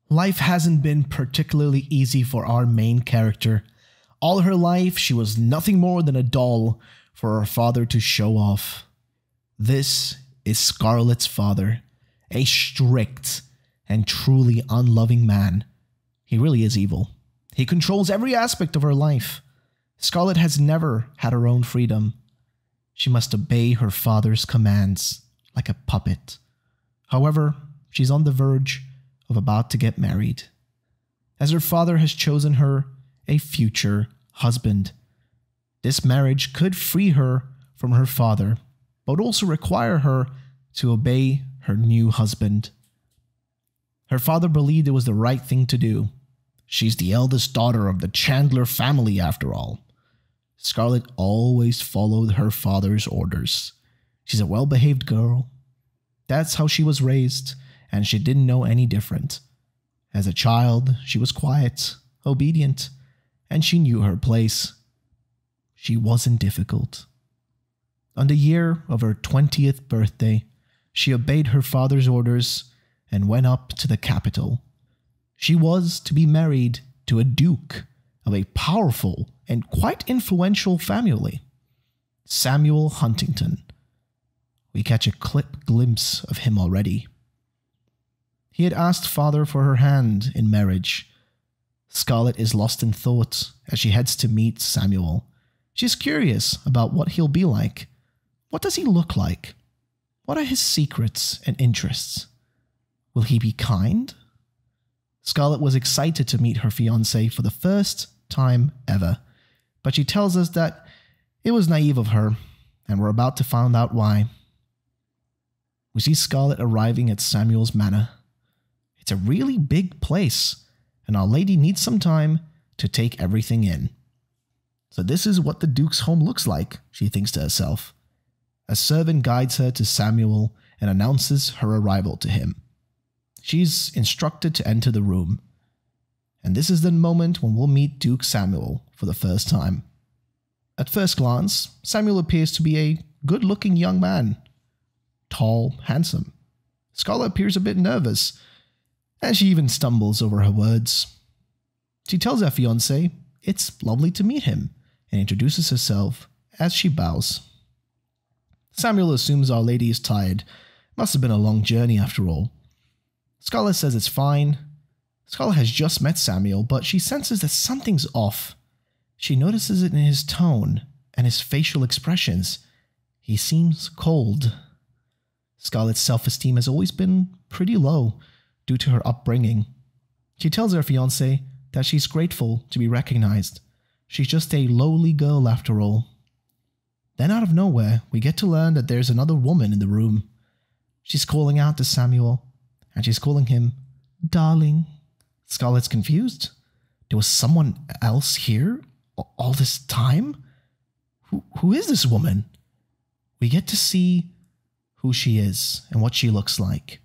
Life hasn't been particularly easy for our main character. All her life, she was nothing more than a doll for her father to show off. This is Scarlett's father, a strict and truly unloving man. He really is evil. He controls every aspect of her life. Scarlett has never had her own freedom. She must obey her father's commands like a puppet. However, she's on the verge of about to get married, as her father has chosen her a future husband. This marriage could free her from her father, but also require her to obey her new husband. Her father believed it was the right thing to do. She's the eldest daughter of the Chandler family after all. Scarlett always followed her father's orders. She's a well-behaved girl. That's how she was raised, and she didn't know any different. As a child, she was quiet, obedient, and she knew her place. She wasn't difficult. On the year of her 20th birthday, she obeyed her father's orders and went up to the capital. She was to be married to a duke of a powerful and quite influential family, Samuel Huntington. We catch a glimpse of him already. He had asked father for her hand in marriage. Scarlett is lost in thought as she heads to meet Samuel. She's curious about what he'll be like. What does he look like? What are his secrets and interests? Will he be kind? Scarlett was excited to meet her fiancé for the first time ever, but she tells us that it was naive of her, and we're about to find out why. We see Scarlett arriving at Samuel's manor. It's a really big place, and our lady needs some time to take everything in. So this is what the Duke's home looks like, she thinks to herself. A servant guides her to Samuel and announces her arrival to him. She's instructed to enter the room. And this is the moment when we'll meet Duke Samuel for the first time. At first glance, Samuel appears to be a good-looking young man. Tall, handsome. Scarlett appears a bit nervous, and she even stumbles over her words. She tells her fiancé it's lovely to meet him and introduces herself as she bows. Samuel assumes our lady is tired. Must have been a long journey after all. Scarlett says it's fine. Scarlett has just met Samuel, but she senses that something's off. She notices it in his tone and his facial expressions. He seems cold. Scarlett's self-esteem has always been pretty low due to her upbringing. She tells her fiancé that she's grateful to be recognized. She's just a lowly girl after all. Then out of nowhere, we get to learn that there's another woman in the room. She's calling out to Samuel, and she's calling him darling. Scarlett's confused. There was someone else here all this time? Who is this woman? We get to see who she is and what she looks like.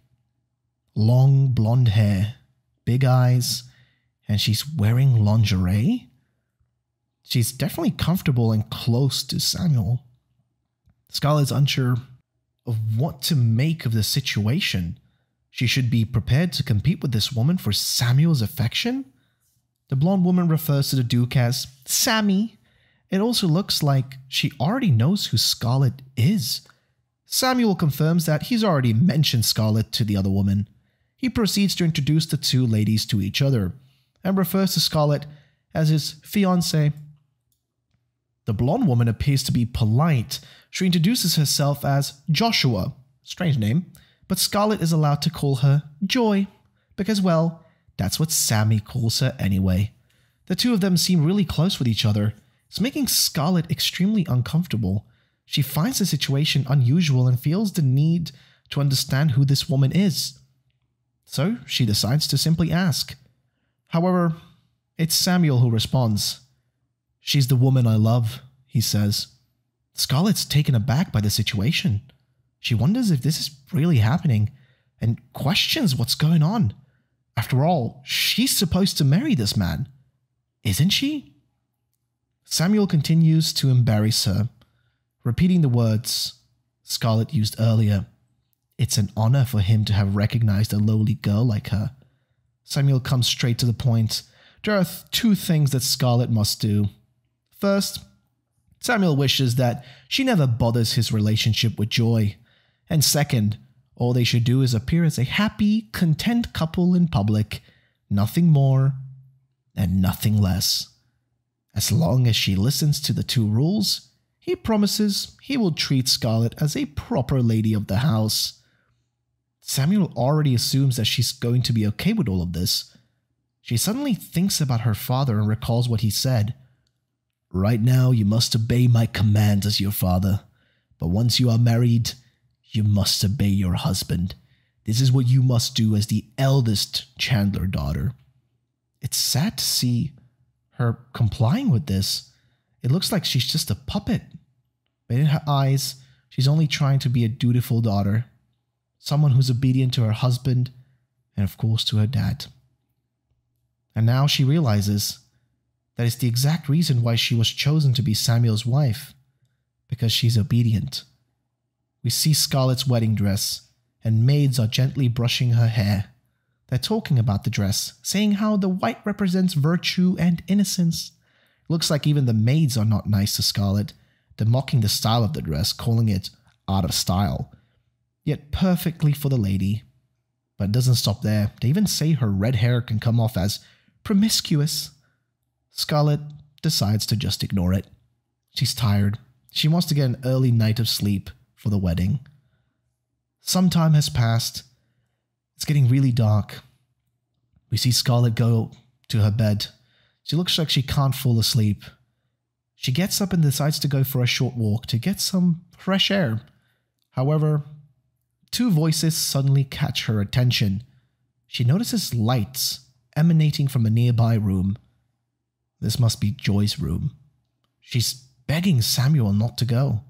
Long blonde hair, big eyes, and she's wearing lingerie. She's definitely comfortable and close to Samuel. Scarlett's unsure of what to make of the situation. She should be prepared to compete with this woman for Samuel's affection? The blonde woman refers to the Duke as Sammy. It also looks like she already knows who Scarlett is. Samuel confirms that he's already mentioned Scarlett to the other woman. He proceeds to introduce the two ladies to each other and refers to Scarlett as his fiancée. The blonde woman appears to be polite. She introduces herself as Joshua, strange name, but Scarlett is allowed to call her Joy, because, well, that's what Sammy calls her anyway. The two of them seem really close with each other. It's making Scarlett extremely uncomfortable. She finds the situation unusual and feels the need to understand who this woman is. So she decides to simply ask. However, it's Samuel who responds. She's the woman I love, he says. Scarlett's taken aback by the situation. She wonders if this is really happening and questions what's going on. After all, she's supposed to marry this man, isn't she? Samuel continues to embarrass her, repeating the words Scarlett used earlier. It's an honor for him to have recognized a lowly girl like her. Samuel comes straight to the point. There are two things that Scarlett must do. First, Samuel wishes that she never bothers his relationship with Joy. And second, all they should do is appear as a happy, content couple in public. Nothing more and nothing less. As long as she listens to the two rules, he promises he will treat Scarlett as a proper lady of the house. Samuel already assumes that she's going to be okay with all of this. She suddenly thinks about her father and recalls what he said. Right now, you must obey my commands as your father, but once you are married, you must obey your husband. This is what you must do as the eldest Chandler daughter. It's sad to see her complying with this. It looks like she's just a puppet. But in her eyes, she's only trying to be a dutiful daughter. Someone who's obedient to her husband and of course to her dad. And now she realizes that it's the exact reason why she was chosen to be Samuel's wife. Because she's obedient. We see Scarlett's wedding dress, and maids are gently brushing her hair. They're talking about the dress, saying how the white represents virtue and innocence. It looks like even the maids are not nice to Scarlett. They're mocking the style of the dress, calling it out of style. Yet perfectly for the lady. But it doesn't stop there. They even say her red hair can come off as promiscuous. Scarlett decides to just ignore it. She's tired. She wants to get an early night of sleep for the wedding. Some time has passed. It's getting really dark. We see Scarlett go to her bed. She looks like she can't fall asleep. She gets up and decides to go for a short walk to get some fresh air. However, two voices suddenly catch her attention. She notices lights emanating from a nearby room. This must be Joy's room. She's begging Samuel not to go.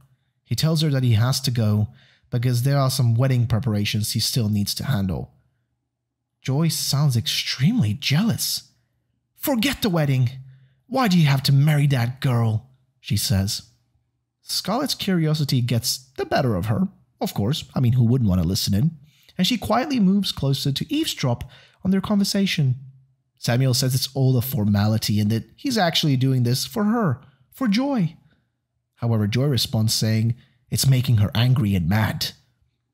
He tells her that he has to go because there are some wedding preparations he still needs to handle. Joy sounds extremely jealous. Forget the wedding. Why do you have to marry that girl? She says. Scarlett's curiosity gets the better of her. Of course, I mean, who wouldn't want to listen in? And she quietly moves closer to eavesdrop on their conversation. Samuel says it's all a formality and that he's actually doing this for her, for Joy. However, Joy responds saying it's making her angry and mad.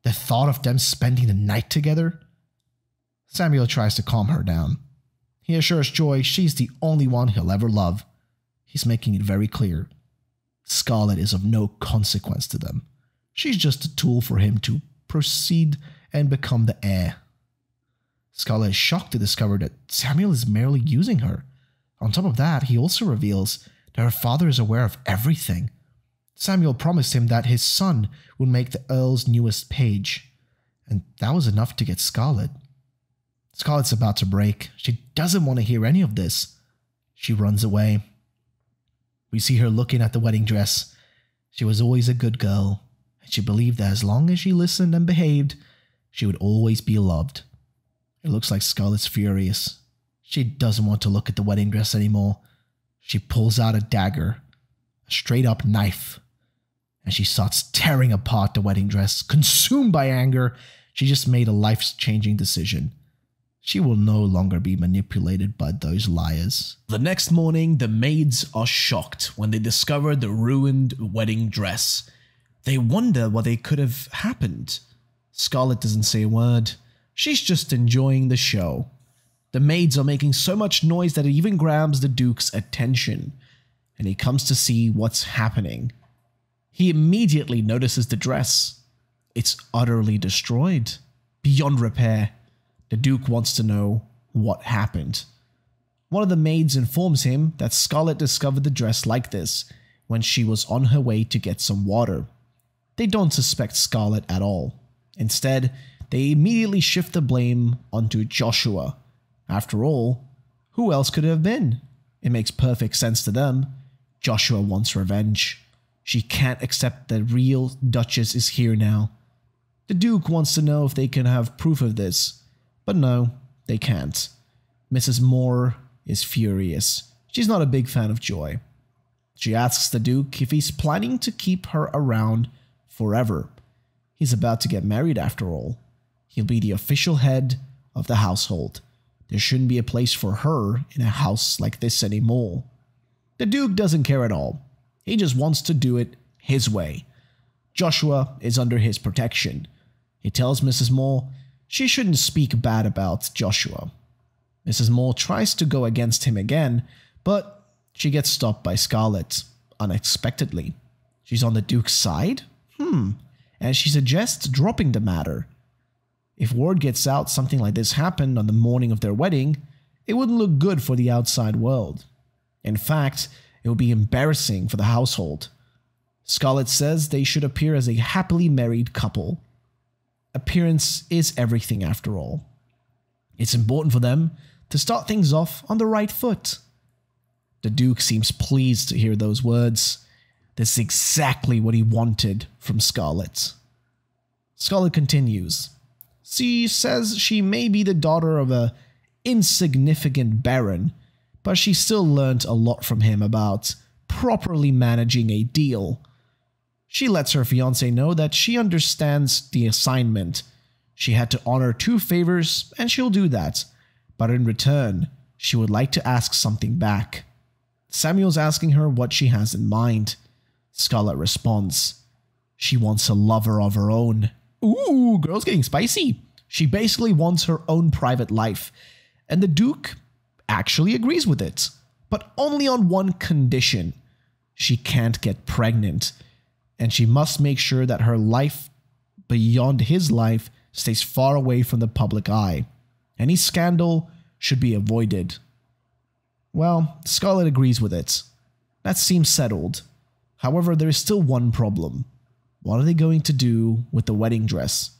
The thought of them spending the night together? Samuel tries to calm her down. He assures Joy she's the only one he'll ever love. He's making it very clear. Scarlett is of no consequence to them. She's just a tool for him to proceed and become the heir. Scarlett is shocked to discover that Samuel is merely using her. On top of that, he also reveals that her father is aware of everything. Samuel promised him that his son would make the Earl's newest page, and that was enough to get Scarlett. Scarlett's about to break. She doesn't want to hear any of this. She runs away. We see her looking at the wedding dress. She was always a good girl, and she believed that as long as she listened and behaved, she would always be loved. It looks like Scarlett's furious. She doesn't want to look at the wedding dress anymore. She pulls out a dagger, a straight-up knife, and she starts tearing apart the wedding dress. Consumed by anger, she just made a life-changing decision. She will no longer be manipulated by those liars. The next morning, the maids are shocked when they discover the ruined wedding dress. They wonder what they could have happened. Scarlett doesn't say a word. She's just enjoying the show. The maids are making so much noise that it even grabs the Duke's attention, and he comes to see what's happening. He immediately notices the dress. It's utterly destroyed, beyond repair. The Duke wants to know what happened. One of the maids informs him that Scarlett discovered the dress like this when she was on her way to get some water. They don't suspect Scarlett at all. Instead, they immediately shift the blame onto Joshua. After all, who else could it have been? It makes perfect sense to them. Joshua wants revenge. She can't accept that real Duchess is here now. The Duke wants to know if they can have proof of this, but no, they can't. Mrs. Moore is furious. She's not a big fan of Joy. She asks the Duke if he's planning to keep her around forever. He's about to get married after all. He'll be the official head of the household. There shouldn't be a place for her in a house like this anymore. The Duke doesn't care at all. He just wants to do it his way. Joshua is under his protection. He tells Mrs. Moore she shouldn't speak bad about Joshua. Mrs. Moore tries to go against him again, but she gets stopped by Scarlett, unexpectedly. She's on the Duke's side? And she suggests dropping the matter. If word gets out something like this happened on the morning of their wedding, it wouldn't look good for the outside world. In fact, it would be embarrassing for the household. Scarlett says they should appear as a happily married couple. Appearance is everything after all. It's important for them to start things off on the right foot. The Duke seems pleased to hear those words. This is exactly what he wanted from Scarlett. Scarlett continues. She says she may be the daughter of a insignificant baron, but she still learned a lot from him about properly managing a deal. She lets her fiancé know that she understands the assignment. She had to honor 2 favors, and she'll do that. But in return, she would like to ask something back. Samuel's asking her what she has in mind. Scarlett responds, she wants a lover of her own. Ooh, girl's getting spicy. She basically wants her own private life, and the Duke actually agrees with it, but only on one condition. She can't get pregnant, and she must make sure that her life beyond his life stays far away from the public eye. Any scandal should be avoided. Well, Scarlett agrees with it. That seems settled. However, there is still one problem. What are they going to do with the wedding dress?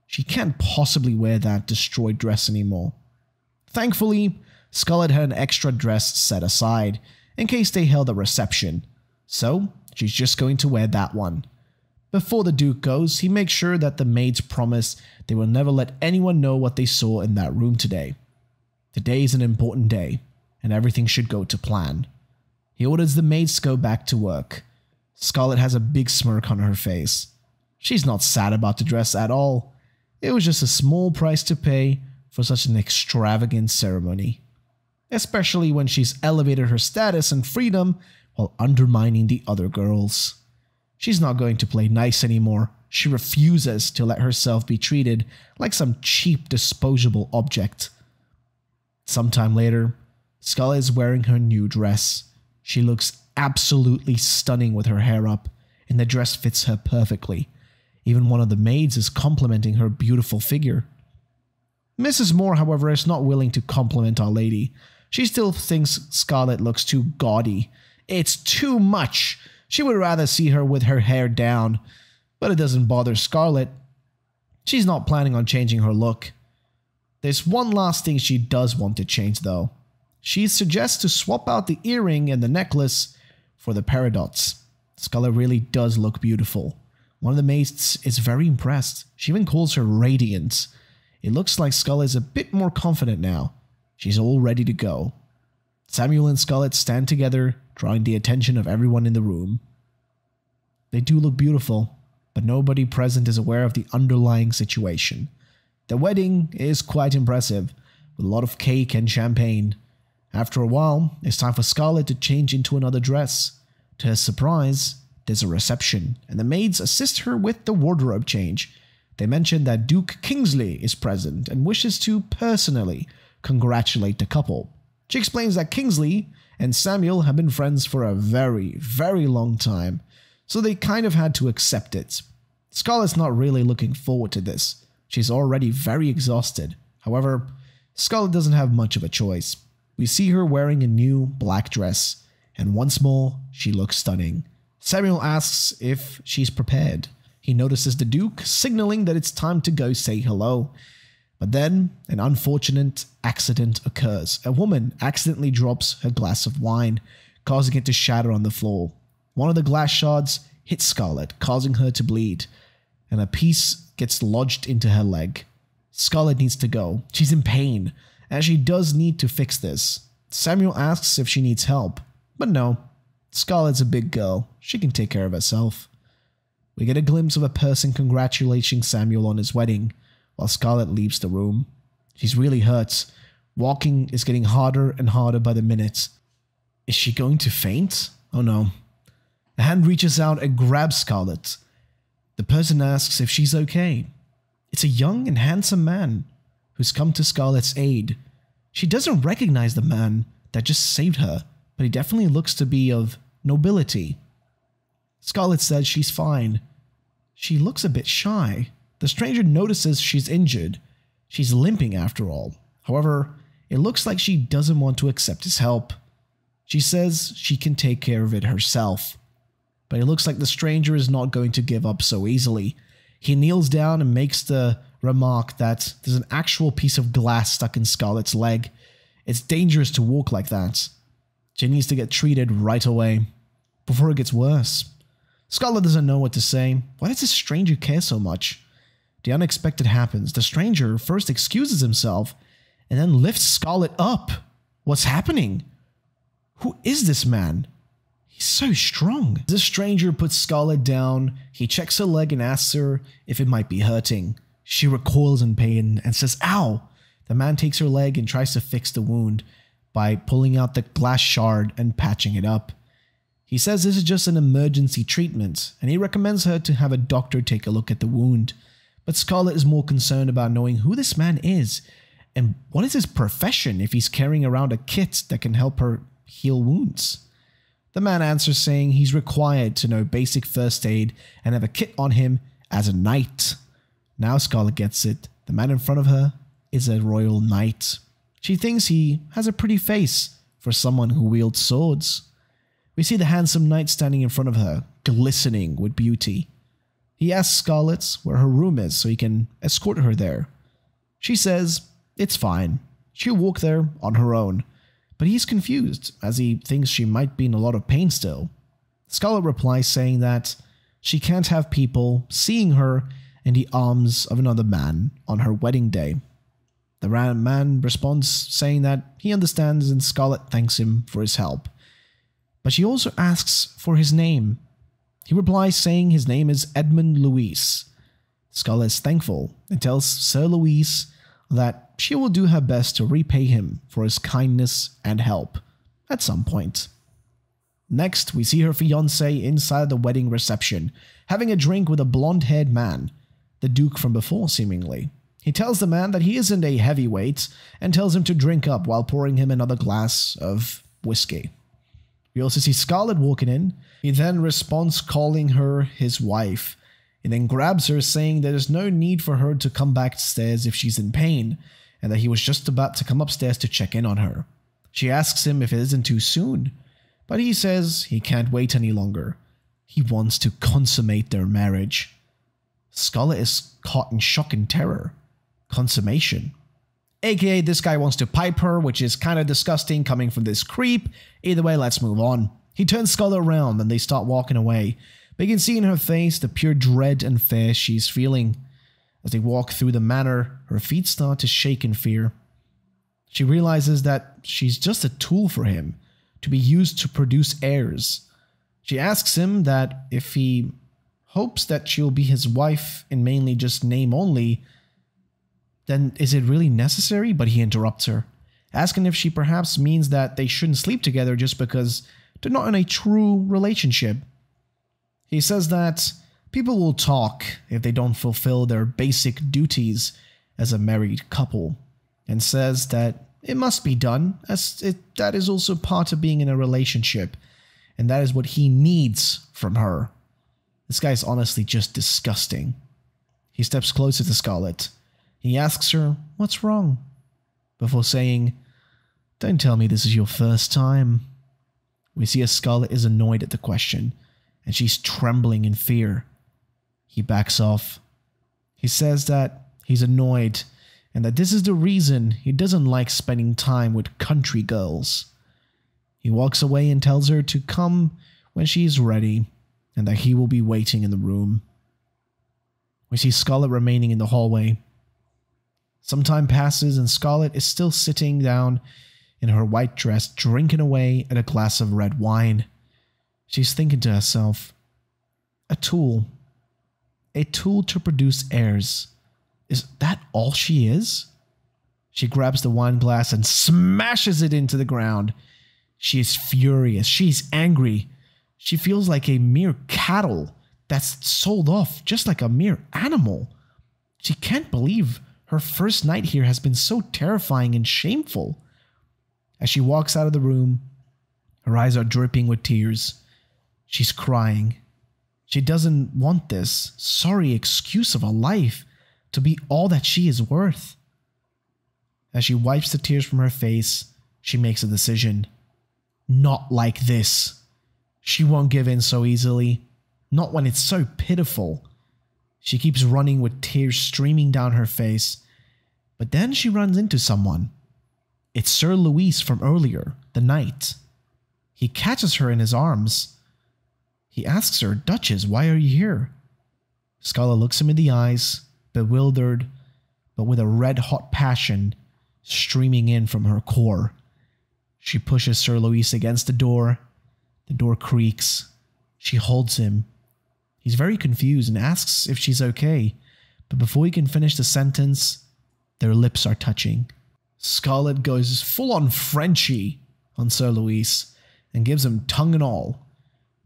She can't possibly wear that destroyed dress anymore. Thankfully, Scarlett had an extra dress set aside in case they held a reception, so she's just going to wear that one. Before the Duke goes, he makes sure that the maids promise they will never let anyone know what they saw in that room today. Today is an important day, and everything should go to plan. He orders the maids to go back to work. Scarlett has a big smirk on her face. She's not sad about the dress at all. It was just a small price to pay for such an extravagant ceremony. Especially when she's elevated her status and freedom while undermining the other girls. She's not going to play nice anymore. She refuses to let herself be treated like some cheap disposable object. Sometime later, Scarlett is wearing her new dress. She looks absolutely stunning with her hair up, and the dress fits her perfectly. Even one of the maids is complimenting her beautiful figure. Mrs. Moore, however, is not willing to compliment Our Lady. She still thinks Scarlett looks too gaudy. It's too much. She would rather see her with her hair down, but it doesn't bother Scarlett. She's not planning on changing her look. There's one last thing she does want to change though. She suggests to swap out the earring and the necklace for the paradox. Scarlett really does look beautiful. One of the maids is very impressed. She even calls her radiant. It looks like Scarlett is a bit more confident now. She's all ready to go. Samuel and Scarlett stand together, drawing the attention of everyone in the room. They do look beautiful, but nobody present is aware of the underlying situation. The wedding is quite impressive, with a lot of cake and champagne. After a while, it's time for Scarlett to change into another dress. To her surprise, there's a reception, and the maids assist her with the wardrobe change. They mention that Duke Kingsley is present and wishes to personally congratulate the couple. She explains that Kingsley and Samuel have been friends for a very, very long time, so they kind of had to accept it. Scarlett's not really looking forward to this. She's already very exhausted. However, Scarlett doesn't have much of a choice. We see her wearing a new black dress, and once more, she looks stunning. Samuel asks if she's prepared. He notices the Duke, signaling that it's time to go say hello. But then, an unfortunate accident occurs. A woman accidentally drops her glass of wine, causing it to shatter on the floor. One of the glass shards hits Scarlett, causing her to bleed, and a piece gets lodged into her leg. Scarlett needs to go. She's in pain, and she does need to fix this. Samuel asks if she needs help, but no. Scarlett's a big girl. She can take care of herself. We get a glimpse of a person congratulating Samuel on his wedding, while Scarlett leaves the room. She's really hurt. Walking is getting harder and harder by the minute. Is she going to faint? Oh no. A hand reaches out and grabs Scarlet. The person asks if she's okay. It's a young and handsome man who's come to Scarlet's aid. She doesn't recognize the man that just saved her, but he definitely looks to be of nobility. Scarlet says she's fine. She looks a bit shy. The stranger notices she's injured. She's limping after all. However, it looks like she doesn't want to accept his help. She says she can take care of it herself. But it looks like the stranger is not going to give up so easily. He kneels down and makes the remark that there's an actual piece of glass stuck in Scarlet's leg. It's dangerous to walk like that. She needs to get treated right away, before it gets worse. Scarlet doesn't know what to say. Why does this stranger care so much? The unexpected happens. The stranger first excuses himself, and then lifts Scarlet up. What's happening? Who is this man? He's so strong. The stranger puts Scarlet down. He checks her leg and asks her if it might be hurting. She recoils in pain and says, "Ow!" The man takes her leg and tries to fix the wound by pulling out the glass shard and patching it up. He says this is just an emergency treatment, and he recommends her to have a doctor take a look at the wound. But Scarlet is more concerned about knowing who this man is, and what is his profession if he's carrying around a kit that can help her heal wounds. The man answers saying he's required to know basic first aid and have a kit on him as a knight. Now Scarlet gets it. The man in front of her is a royal knight. She thinks he has a pretty face for someone who wields swords. We see the handsome knight standing in front of her, glistening with beauty. He asks Scarlet where her room is so he can escort her there. She says it's fine. She'll walk there on her own. But he's confused, as he thinks she might be in a lot of pain still. Scarlet replies saying that she can't have people seeing her in the arms of another man on her wedding day. The man responds saying that he understands, and Scarlet thanks him for his help. But she also asks for his name. He replies saying his name is Edmund Louis. Scarlet is thankful and tells Sir Louis that she will do her best to repay him for his kindness and help at some point. Next, we see her fiancé inside the wedding reception, having a drink with a blonde-haired man, the Duke from before seemingly. He tells the man that he isn't a heavyweight and tells him to drink up while pouring him another glass of whiskey. We also see Scarlet walking in. He then responds calling her his wife. He then grabs her saying there's no need for her to come back upstairs if she's in pain, and that he was just about to come upstairs to check in on her. She asks him if it isn't too soon, but he says he can't wait any longer. He wants to consummate their marriage. Scarlet is caught in shock and terror. Consummation. AKA this guy wants to pipe her, which is kind of disgusting coming from this creep. Either way, let's move on. He turns Scarlet around and they start walking away. But you can see in her face the pure dread and fear she's feeling. As they walk through the manor, her feet start to shake in fear. She realizes that she's just a tool for him, to be used to produce heirs. She asks him that if he hopes that she'll be his wife in mainly just name only, then is it really necessary? But he interrupts her, asking if she perhaps means that they shouldn't sleep together just because they're not in a true relationship. He says that people will talk if they don't fulfill their basic duties as a married couple, and says that it must be done, as that is also part of being in a relationship, and that is what he needs from her. This guy is honestly just disgusting. He steps closer to Scarlet. He asks her, "What's wrong?" before saying, "Don't tell me this is your first time." We see as Scarlet is annoyed at the question, and she's trembling in fear. He backs off. He says that he's annoyed and that this is the reason he doesn't like spending time with country girls. He walks away and tells her to come when she is ready and that he will be waiting in the room. We see Scarlet remaining in the hallway. Some time passes and Scarlet is still sitting down in her white dress, drinking away at a glass of red wine. She's thinking to herself, a tool to produce heirs. Is that all she is? She grabs the wine glass and smashes it into the ground. She is furious. She's angry. She feels like a mere cattle that's sold off just like a mere animal. She can't believe her first night here has been so terrifying and shameful. As she walks out of the room, her eyes are dripping with tears. She's crying. She doesn't want this sorry excuse of a life to be all that she is worth. As she wipes the tears from her face, she makes a decision. Not like this. She won't give in so easily. Not when it's so pitiful. She keeps running with tears streaming down her face. But then she runs into someone. It's Sir Luis from earlier, the night. He catches her in his arms. He asks her, "Duchess, why are you here?" Scarlet looks him in the eyes, bewildered, but with a red-hot passion streaming in from her core. She pushes Sir Luis against the door. The door creaks. She holds him. He's very confused and asks if she's okay, but before he can finish the sentence, their lips are touching. Scarlet goes full-on Frenchy on Sir Luis and gives him tongue and all.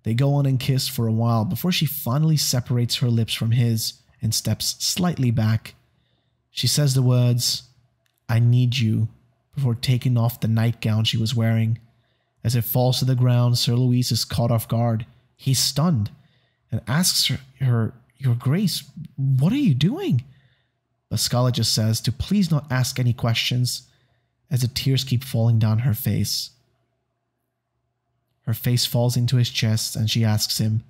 They go on and kiss for a while before she finally separates her lips from his and steps slightly back. She says the words, "I need you," before taking off the nightgown she was wearing. As it falls to the ground, Sir Luis is caught off guard. He's stunned and asks her, "Your Grace, what are you doing?" But Scarlet just says to please not ask any questions as the tears keep falling down her face. Her face falls into his chest and she asks him,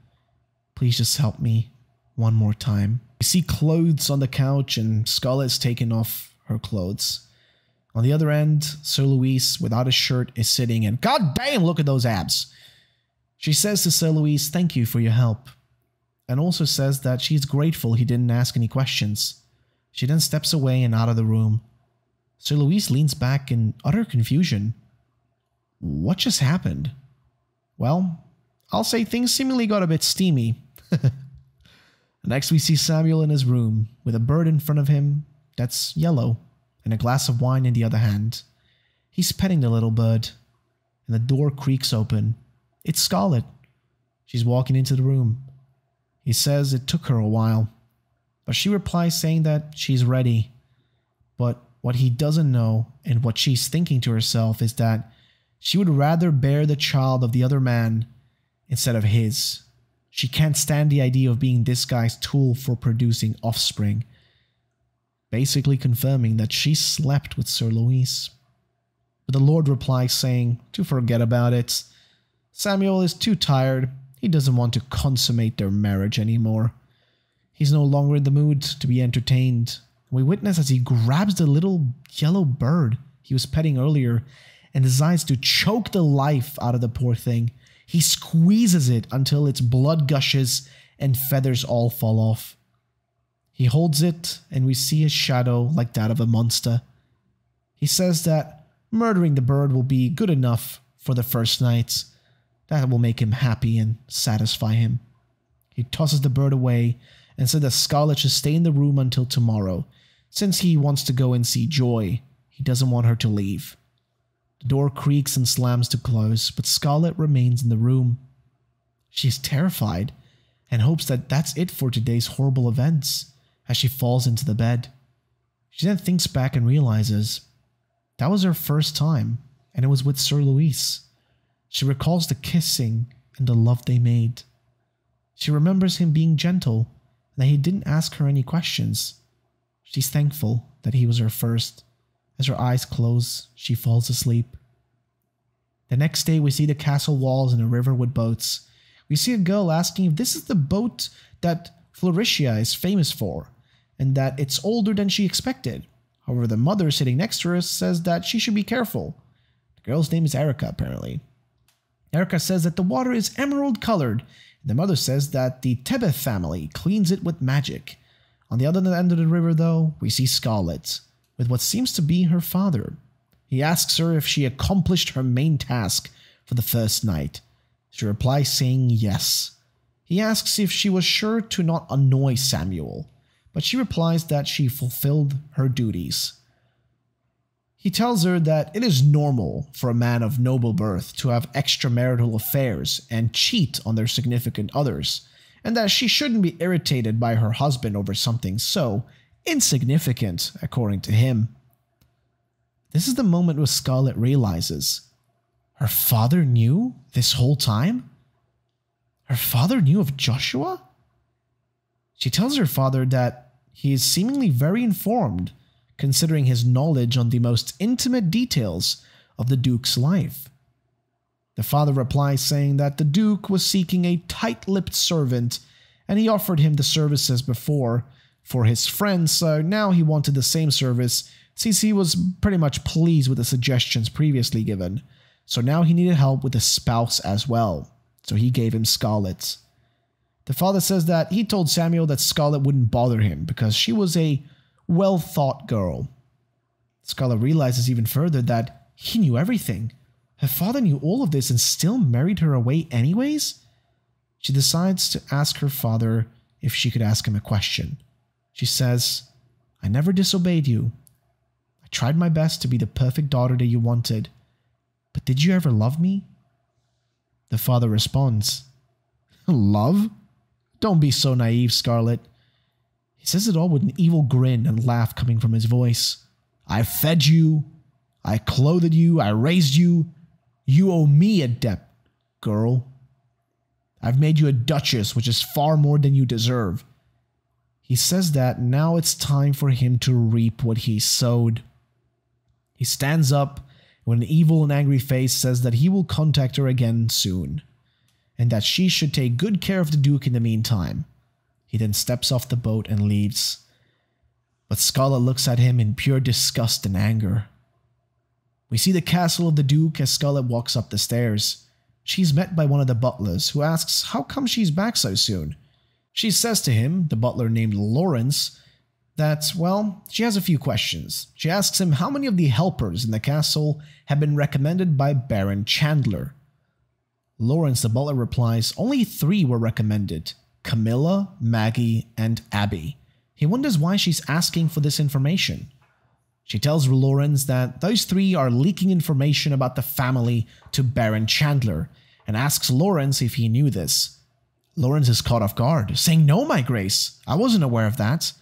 "Please just help me one more time." We see clothes on the couch and Scarlet's taken off her clothes. On the other end, Sir Luis, without a shirt, is sitting and God damn, look at those abs. She says to Sir Luis, "Thank you for your help," and also says that she's grateful he didn't ask any questions. She then steps away and out of the room. Sir Luis leans back in utter confusion. What just happened? Well, I'll say things seemingly got a bit steamy. Next we see Samuel in his room with a bird in front of him that's yellow and a glass of wine in the other hand. He's petting the little bird and the door creaks open. It's Scarlet. She's walking into the room. He says it took her a while, but she replies saying that she's ready. But what he doesn't know and what she's thinking to herself is that she would rather bear the child of the other man instead of his. She can't stand the idea of being this guy's tool for producing offspring, basically confirming that she slept with Sir Luis. But the Lord replies saying to forget about it. Samuel is too tired. He doesn't want to consummate their marriage anymore. He's no longer in the mood to be entertained. We witness as he grabs the little yellow bird he was petting earlier and decides to choke the life out of the poor thing. He squeezes it until its blood gushes and feathers all fall off. He holds it and we see his shadow like that of a monster. He says that murdering the bird will be good enough for the first night. That will make him happy and satisfy him. He tosses the bird away and said that Scarlet should stay in the room until tomorrow. Since he wants to go and see Joy, he doesn't want her to leave. The door creaks and slams to close, but Scarlet remains in the room. She's terrified and hopes that that's it for today's horrible events as she falls into the bed. She then thinks back and realizes that was her first time and it was with Sir Luis. She recalls the kissing and the love they made. She remembers him being gentle and that he didn't ask her any questions. She's thankful that he was her first. As her eyes close, she falls asleep. The next day, we see the castle walls and a river with boats. We see a girl asking if this is the boat that Floricia is famous for, and that it's older than she expected. However, the mother sitting next to her says that she should be careful. The girl's name is Erica, apparently. Erica says that the water is emerald colored. The mother says that the Tebeth family cleans it with magic. On the other end of the river, though, we see Scarlet with what seems to be her father. He asks her if she accomplished her main task for the first night. She replies saying yes. He asks if she was sure to not annoy Samuel, but she replies that she fulfilled her duties. He tells her that it is normal for a man of noble birth to have extramarital affairs and cheat on their significant others, and that she shouldn't be irritated by her husband over something so insignificant, according to him. This is the moment where Scarlett realizes her father knew this whole time? Her father knew of Joshua? She tells her father that he is seemingly very informed, considering his knowledge on the most intimate details of the Duke's life. The father replies saying that the Duke was seeking a tight-lipped servant and he offered him the services before for his friends, so now he wanted the same service since he was pretty much pleased with the suggestions previously given. So now he needed help with a spouse as well, so he gave him Scarlett. The father says that he told Samuel that Scarlett wouldn't bother him because she was a well-thought girl. Scarlett realizes even further that he knew everything. Her father knew all of this and still married her away anyways? She decides to ask her father if she could ask him a question. She says, "I never disobeyed you. I tried my best to be the perfect daughter that you wanted. But did you ever love me?" The father responds, "Love? Don't be so naive, Scarlett." He says it all with an evil grin and laugh coming from his voice. "I fed you. I clothed you. I raised you. You owe me a debt, girl. I've made you a duchess, which is far more than you deserve." He says that now it's time for him to reap what he sowed. He stands up with an evil and angry face, says that he will contact her again soon, and that she should take good care of the Duke in the meantime. He then steps off the boat and leaves. But Scarlett looks at him in pure disgust and anger. We see the castle of the Duke as Scarlett walks up the stairs. She's met by one of the butlers, who asks how come she's back so soon. She says to him, the butler named Lawrence, that, well, she has a few questions. She asks him how many of the helpers in the castle have been recommended by Baron Chandler. Lawrence, the butler, replies only 3 were recommended: Camilla, Maggie, and Abby. He wonders why she's asking for this information. She tells Lawrence that those 3 are leaking information about the family to Baron Chandler, and asks Lawrence if he knew this. Lawrence is caught off guard, saying, "No, my grace, I wasn't aware of that."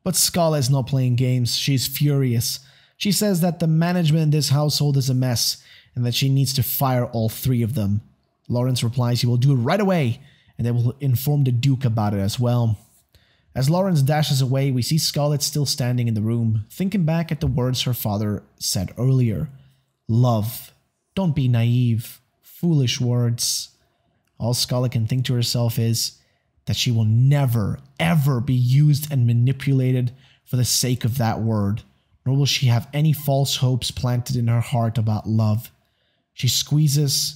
But Scarlett's not playing games. She's furious. She says that the management in this household is a mess, and that she needs to fire all 3 of them. Lawrence replies he will do it right away, and they will inform the Duke about it as well. As Lawrence dashes away, we see Scarlett still standing in the room, thinking back at the words her father said earlier. Love. Don't be naive. Foolish words. All Scarlett can think to herself is that she will never, ever be used and manipulated for the sake of that word, nor will she have any false hopes planted in her heart about love. She squeezes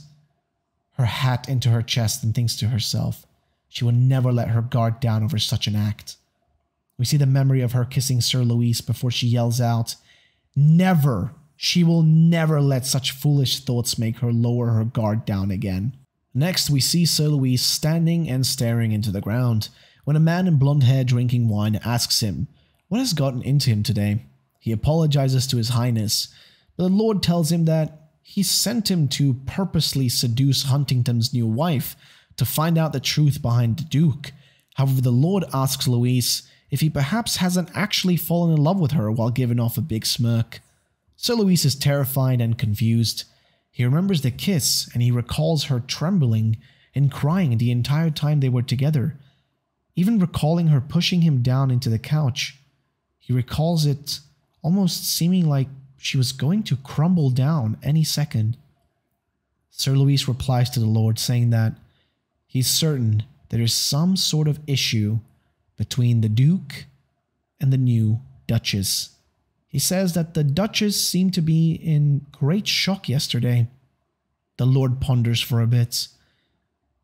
her hat into her chest and thinks to herself, she will never let her guard down over such an act. We see the memory of her kissing Sir Louis before she yells out, never, she will never let such foolish thoughts make her lower her guard down again. Next, we see Sir Louis standing and staring into the ground when a man in blonde hair drinking wine asks him what has gotten into him today. He apologizes to His Highness, but the Lord tells him that he sent him to purposely seduce Huntington's new wife to find out the truth behind the Duke. However, the Lord asks Louis if he perhaps hasn't actually fallen in love with her while giving off a big smirk. Sir Louis is terrified and confused. He remembers the kiss and he recalls her trembling and crying the entire time they were together, even recalling her pushing him down into the couch. He recalls it almost seeming like she was going to crumble down any second. Sir Louis replies to the Lord saying that he's certain there is some sort of issue between the Duke and the new Duchess. He says that the Duchess seemed to be in great shock yesterday. The Lord ponders for a bit,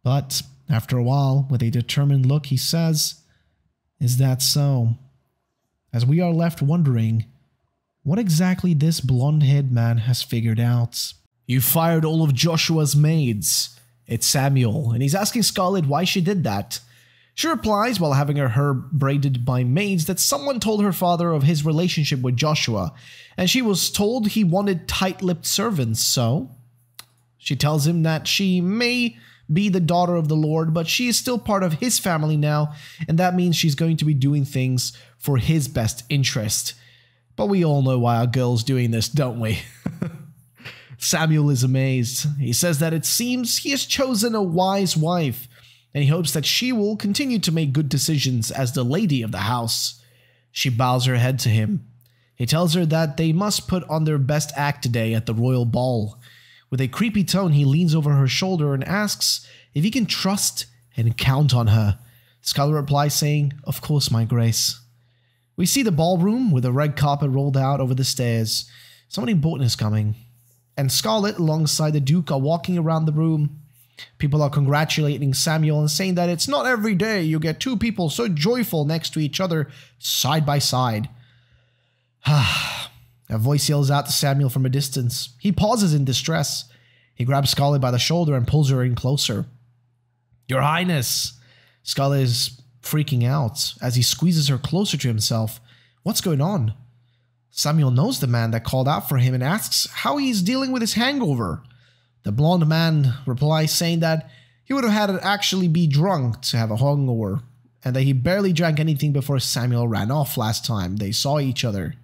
but after a while, with a determined look, he says, "Is that so?" As we are left wondering what exactly this blonde-haired man has figured out. You fired all of Joshua's maids. It's Samuel, and he's asking Scarlett why she did that. She replies while having her hair braided by maids that someone told her father of his relationship with Joshua, and she was told he wanted tight-lipped servants, so she tells him that she may be the daughter of the Lord, but she is still part of his family now, and that means she's going to be doing things for his best interest. But we all know why our girl's doing this, don't we? Samuel is amazed. He says that it seems he has chosen a wise wife, and he hopes that she will continue to make good decisions as the lady of the house. She bows her head to him. He tells her that they must put on their best act today at the royal ball. With a creepy tone, he leans over her shoulder and asks if he can trust and count on her. Scarlet replies saying, "Of course, my grace." We see the ballroom with a red carpet rolled out over the stairs. Somebody important is coming. And Scarlet, alongside the Duke, are walking around the room. People are congratulating Samuel and saying that it's not every day you get two people so joyful next to each other, side by side. A voice yells out to Samuel from a distance. He pauses in distress. He grabs Scarlet by the shoulder and pulls her in closer. "Your Highness!" Scarlet is freaking out as he squeezes her closer to himself. What's going on? Samuel knows the man that called out for him and asks how he's dealing with his hangover. The blonde man replies saying that he would have had to actually be drunk to have a hangover, and that he barely drank anything before Samuel ran off last time they saw each other.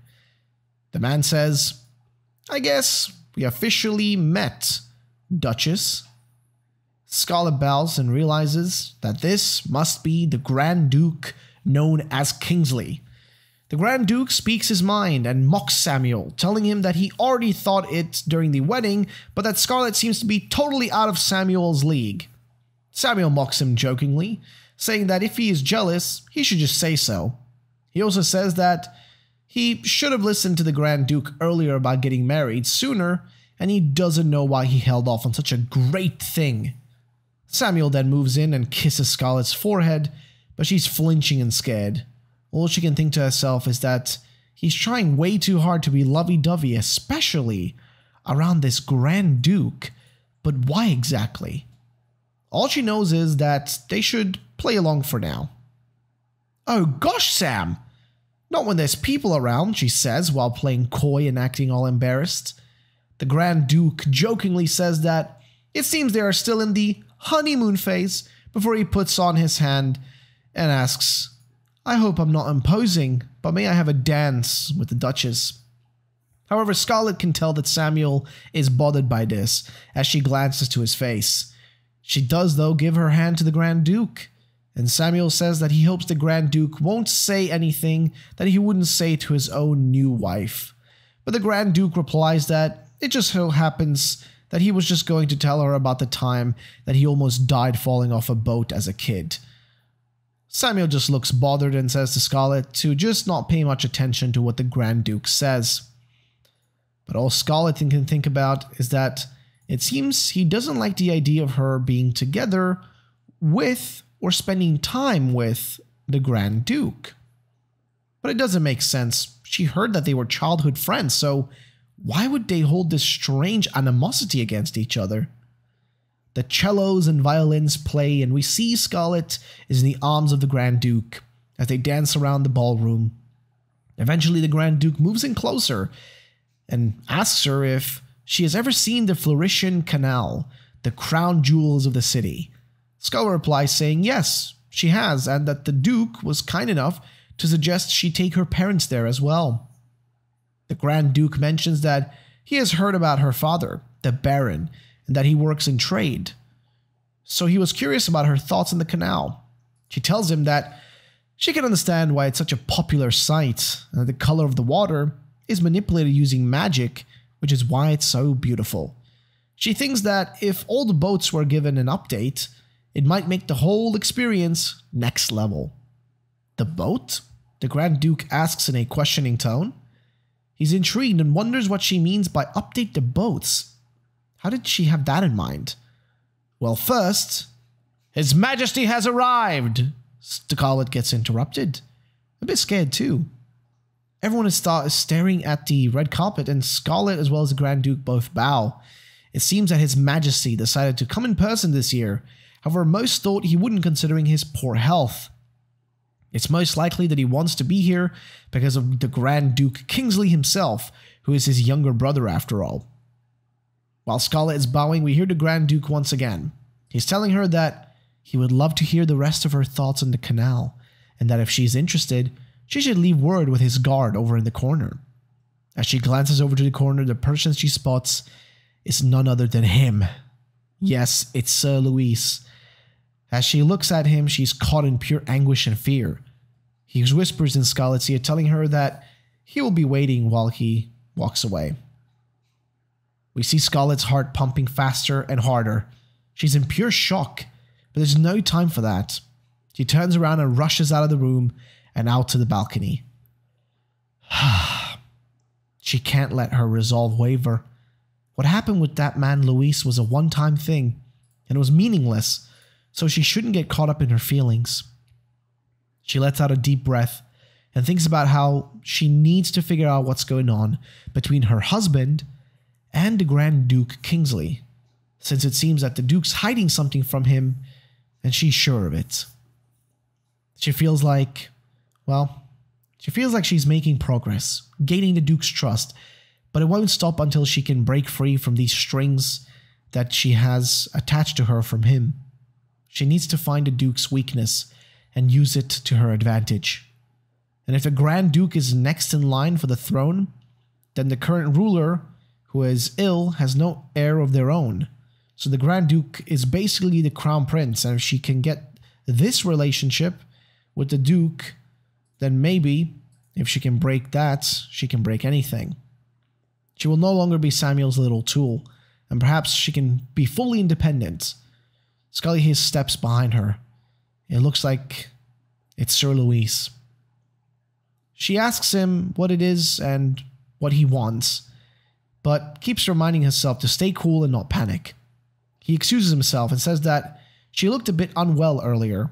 The man says, "I guess we officially met, Duchess." Scarlet bows and realizes that this must be the Grand Duke known as Kingsley. The Grand Duke speaks his mind and mocks Samuel, telling him that he already thought it during the wedding, but that Scarlet seems to be totally out of Samuel's league. Samuel mocks him jokingly, saying that if he is jealous, he should just say so. He also says that he should have listened to the Grand Duke earlier about getting married sooner, and he doesn't know why he held off on such a great thing. Samuel then moves in and kisses Scarlet's forehead, but she's flinching and scared. All she can think to herself is that he's trying way too hard to be lovey-dovey, especially around this Grand Duke. But why exactly? All she knows is that they should play along for now. "Oh gosh, Sam! Not when there's people around," she says while playing coy and acting all embarrassed. The Grand Duke jokingly says that it seems they are still in the honeymoon phase before he puts on his hand and asks, "I hope I'm not imposing, but may I have a dance with the Duchess?" However, Scarlet can tell that Samuel is bothered by this as she glances to his face. She does, though, give her hand to the Grand Duke, and Samuel says that he hopes the Grand Duke won't say anything that he wouldn't say to his own new wife. But the Grand Duke replies that it just so happens that he was just going to tell her about the time that he almost died falling off a boat as a kid. Samuel just looks bothered and says to Scarlet to just not pay much attention to what the Grand Duke says. But all Scarlet can think about is that it seems he doesn't like the idea of her being together with or spending time with the Grand Duke. But it doesn't make sense. She heard that they were childhood friends, so why would they hold this strange animosity against each other? The cellos and violins play, and we see Scarlet is in the arms of the Grand Duke as they dance around the ballroom. Eventually, the Grand Duke moves in closer and asks her if she has ever seen the Florician Canal, the crown jewels of the city. Scarlet replies saying yes, she has, and that the Duke was kind enough to suggest she take her parents there as well. The Grand Duke mentions that he has heard about her father, the Baron, and that he works in trade. So he was curious about her thoughts on the canal. She tells him that she can understand why it's such a popular sight, and that the color of the water is manipulated using magic, which is why it's so beautiful. She thinks that if all the boats were given an update, it might make the whole experience next level. The boat? The Grand Duke asks in a questioning tone. He's intrigued and wonders what she means by update the boats. How did she have that in mind? Well, first, His Majesty has arrived! Scarlet gets interrupted. A bit scared too. Everyone is staring at the red carpet, and Scarlet as well as the Grand Duke both bow. It seems that His Majesty decided to come in person this year, However, most thought he wouldn't considering his poor health. It's most likely that he wants to be here because of the Grand Duke Kingsley himself, who is his younger brother after all. While Scarlet is bowing, we hear the Grand Duke once again. He's telling her that he would love to hear the rest of her thoughts on the canal, and that if she's interested, she should leave word with his guard over in the corner. As she glances over to the corner, the person she spots is none other than him. Yes, it's Sir Luis. As she looks at him, she's caught in pure anguish and fear. He whispers in Scarlet's ear, telling her that he will be waiting while he walks away. We see Scarlet's heart pumping faster and harder. She's in pure shock, but there's no time for that. She turns around and rushes out of the room and out to the balcony. She can't let her resolve waver. What happened with that man Luis was a one-time thing, and it was meaningless, so she shouldn't get caught up in her feelings. She lets out a deep breath and thinks about how she needs to figure out what's going on between her husband and the Grand Duke Kingsley, since it seems that the Duke's hiding something from him, and she's sure of it. She feels like she's making progress, gaining the Duke's trust, but it won't stop until she can break free from these strings that she has attached to her from him. She needs to find the Duke's weakness and use it to her advantage. And if the Grand Duke is next in line for the throne, then the current ruler, who is ill, has no heir of their own. So the Grand Duke is basically the crown prince, and if she can get this relationship with the Duke, then maybe, if she can break that, she can break anything. She will no longer be Samuel's little tool, and perhaps she can be fully independent. Scully hears steps behind her. It looks like it's Sir Luis. She asks him what it is and what he wants, but keeps reminding herself to stay cool and not panic. He excuses himself and says that she looked a bit unwell earlier.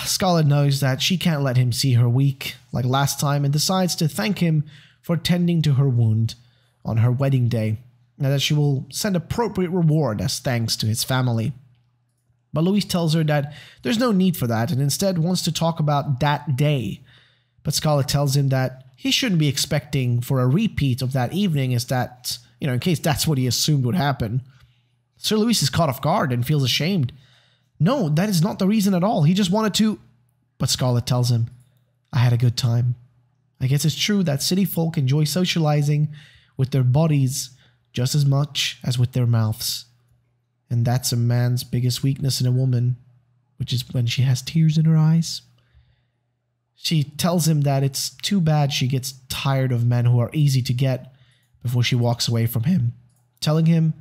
Scarlet knows that she can't let him see her weak like last time and decides to thank him for tending to her wound on her wedding day, and that she will send appropriate reward as thanks to his family. But Luis tells her that there's no need for that and instead wants to talk about that day. But Scarlet tells him that he shouldn't be expecting for a repeat of that evening, as that, in case that's what he assumed would happen. Sir Luis is caught off guard and feels ashamed. No, that is not the reason at all. He just wanted to... But Scarlet tells him, I had a good time. I guess it's true that city folk enjoy socializing with their bodies just as much as with their mouths. And that's a man's biggest weakness in a woman, which is when she has tears in her eyes. She tells him that it's too bad she gets tired of men who are easy to get before she walks away from him, telling him,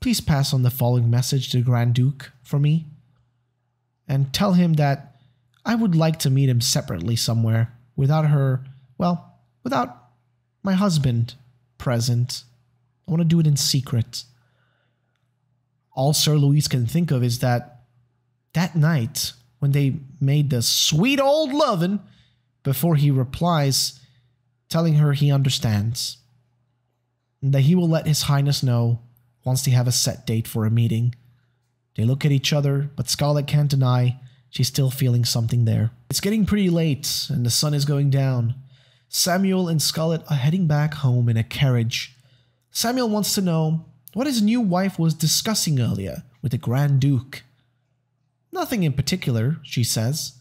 please pass on the following message to the Grand Duke for me, and tell him that I would like to meet him separately somewhere without my husband present. I want to do it in secret. All Sir Luis can think of is that night when they made the sweet old lovin', before he replies, telling her he understands, and that he will let His Highness know once they have a set date for a meeting. They look at each other, but Scarlet can't deny she's still feeling something there. It's getting pretty late, and the sun is going down. Samuel and Scarlet are heading back home in a carriage. Samuel wants to know what his new wife was discussing earlier with the Grand Duke. Nothing in particular, she says.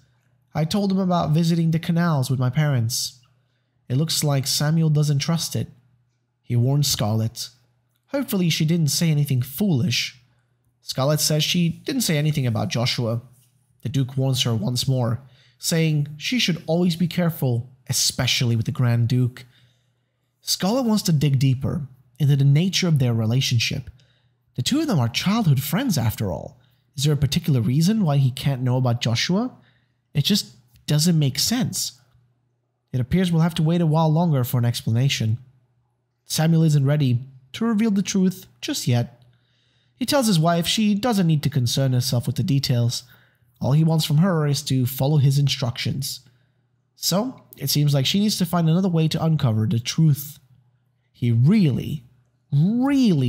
I told him about visiting the canals with my parents. It looks like Samuel doesn't trust it. He warns Scarlet. Hopefully she didn't say anything foolish. Scarlet says she didn't say anything about Joshua. The Duke warns her once more, saying she should always be careful, especially with the Grand Duke. Scarlet wants to dig deeper into the nature of their relationship. The two of them are childhood friends after all. Is there a particular reason why he can't know about Joshua? It just doesn't make sense. It appears we'll have to wait a while longer for an explanation. Samuel isn't ready to reveal the truth just yet. He tells his wife she doesn't need to concern herself with the details. All he wants from her is to follow his instructions. So, it seems like she needs to find another way to uncover the truth. He really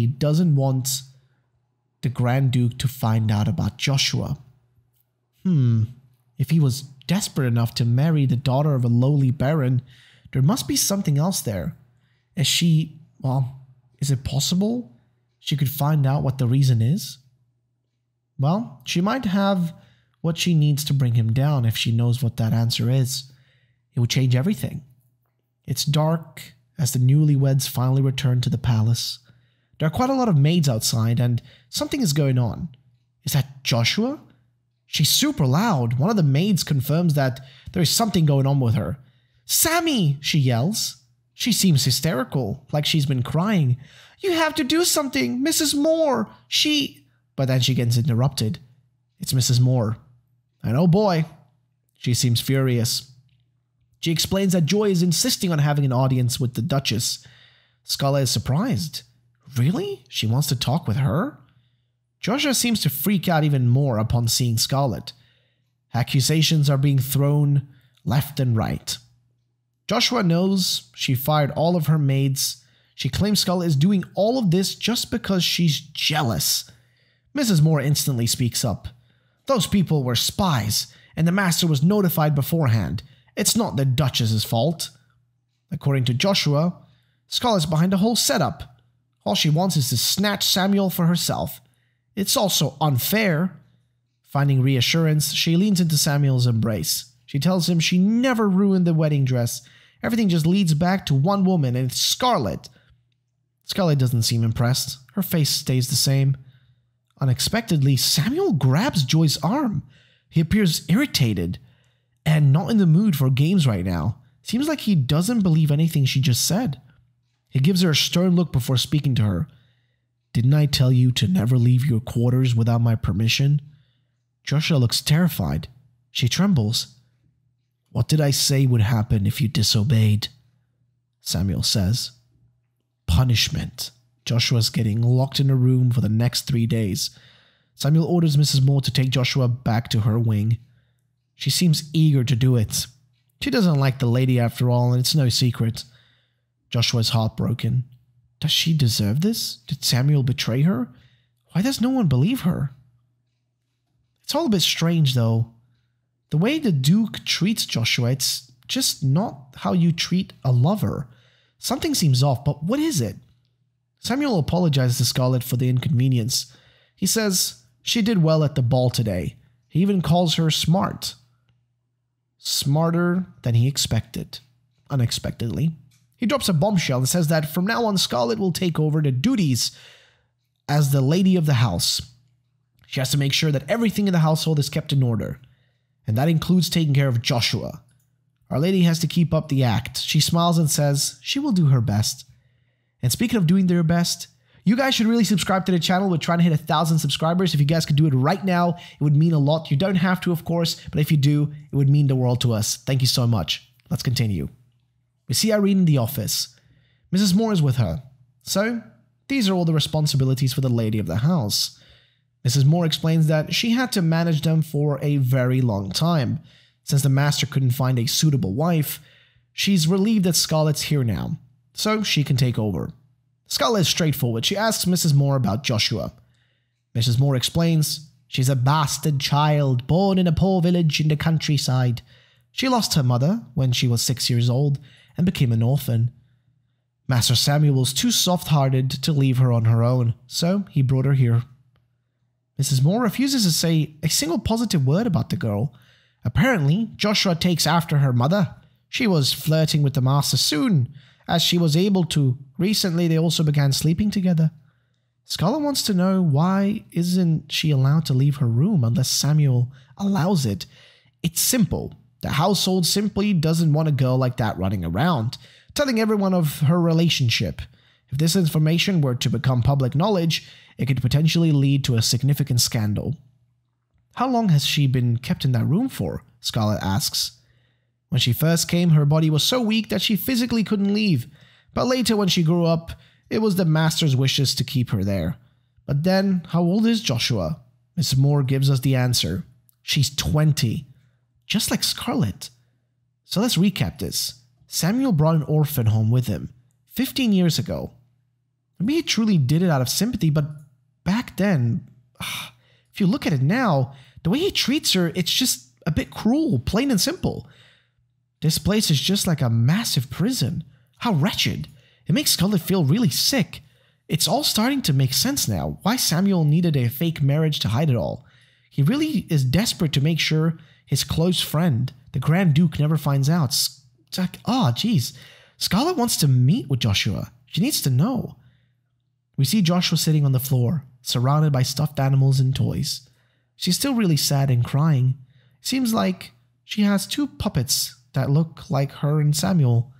doesn't want the Grand Duke to find out about Joshua. If he was desperate enough to marry the daughter of a lowly baron, there must be something else there. Is it possible she could find out what the reason is? Well, she might have what she needs to bring him down if she knows what that answer is. It would change everything. It's dark as the newlyweds finally return to the palace. There are quite a lot of maids outside and something is going on. Is that Joshua? She's super loud. One of the maids confirms that there is something going on with her. "Sammy!" she yells. She seems hysterical, like she's been crying. "You have to do something, Mrs. Moore. But then she gets interrupted. It's Mrs. Moore. And oh boy, she seems furious. She explains that Joy is insisting on having an audience with the Duchess. Scarlett is surprised. Really? She wants to talk with her? Joshua seems to freak out even more upon seeing Scarlett. Accusations are being thrown left and right. Joshua knows she fired all of her maids. She claims Scarlett is doing all of this just because she's jealous. Mrs. Moore instantly speaks up. Those people were spies, and the master was notified beforehand. It's not the Duchess's fault. According to Joshua, Scarlett's behind the whole setup. All she wants is to snatch Samuel for herself. It's also unfair. Finding reassurance, she leans into Samuel's embrace. She tells him she never ruined the wedding dress. Everything just leads back to one woman, and it's Scarlett. Scarlett doesn't seem impressed. Her face stays the same. Unexpectedly, Samuel grabs Joy's arm. He appears irritated and not in the mood for games right now. Seems like he doesn't believe anything she just said. He gives her a stern look before speaking to her. Didn't I tell you to never leave your quarters without my permission? Joshua looks terrified. She trembles. What did I say would happen if you disobeyed? Samuel says. Punishment. Joshua's getting locked in a room for the next 3 days. Samuel orders Mrs. Moore to take Joshua back to her wing. She seems eager to do it. She doesn't like the lady after all, and it's no secret. Joshua's heartbroken. Does she deserve this? Did Samuel betray her? Why does no one believe her? It's all a bit strange, though. The way the Duke treats Joshua, it's just not how you treat a lover. Something seems off, but what is it? Samuel apologizes to Scarlett for the inconvenience. He says she did well at the ball today. He even calls her smart. Smarter than he expected. Unexpectedly. He drops a bombshell and says that from now on Scarlett will take over the duties as the lady of the house. She has to make sure that everything in the household is kept in order. And that includes taking care of Joshua. Our lady has to keep up the act. She smiles and says she will do her best. And speaking of doing their best, you guys should really subscribe to the channel. We're trying to hit 1,000 subscribers. If you guys could do it right now, it would mean a lot. You don't have to, of course, but if you do, it would mean the world to us. Thank you so much. Let's continue. We see Irene in the office. Mrs. Moore is with her. So, these are all the responsibilities for the lady of the house. Mrs. Moore explains that she had to manage them for a very long time. Since the master couldn't find a suitable wife, she's relieved that Scarlett's here now, so she can take over. Scarlett is straightforward. She asks Mrs. Moore about Joshua. Mrs. Moore explains she's a bastard child born in a poor village in the countryside. She lost her mother when she was 6 years old and became an orphan. Master Samuel was too soft-hearted to leave her on her own, so he brought her here. Mrs. Moore refuses to say a single positive word about the girl. Apparently, Joshua takes after her mother. She was flirting with the master soon as she was able to. Recently, they also began sleeping together. Scarlett wants to know why isn't she allowed to leave her room unless Samuel allows it. It's simple. The household simply doesn't want a girl like that running around, telling everyone of her relationship. If this information were to become public knowledge, it could potentially lead to a significant scandal. How long has she been kept in that room for? Scarlett asks. When she first came, her body was so weak that she physically couldn't leave. But later when she grew up, it was the master's wishes to keep her there. But then, how old is Joshua? Miss Moore gives us the answer. She's 20. Just like Scarlett. So let's recap this. Samuel brought an orphan home with him 15 years ago. Maybe he truly did it out of sympathy, but back then, if you look at it now, the way he treats her, it's just a bit cruel, plain and simple. This place is just like a massive prison. How wretched. It makes Scarlet feel really sick. It's all starting to make sense now, why Samuel needed a fake marriage to hide it all. He really is desperate to make sure his close friend, the Grand Duke, never finds out. It's like, geez. Scarlet wants to meet with Joshua. She needs to know. We see Joshua sitting on the floor, surrounded by stuffed animals and toys. She's still really sad and crying. It seems like she has two puppets that look like her and Samuel.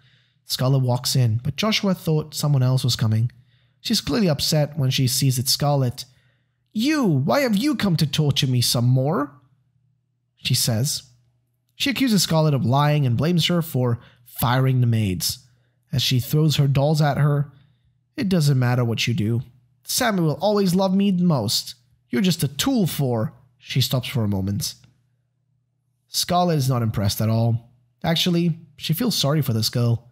Scarlet walks in, but Joshua thought someone else was coming. She's clearly upset when she sees it's Scarlet. "You, why have you come to torture me some more?" she says. She accuses Scarlet of lying and blames her for firing the maids. As she throws her dolls at her, "It doesn't matter what you do. Samuel will always love me the most. You're just a tool for..." She stops for a moment. Scarlet is not impressed at all. Actually, she feels sorry for this girl.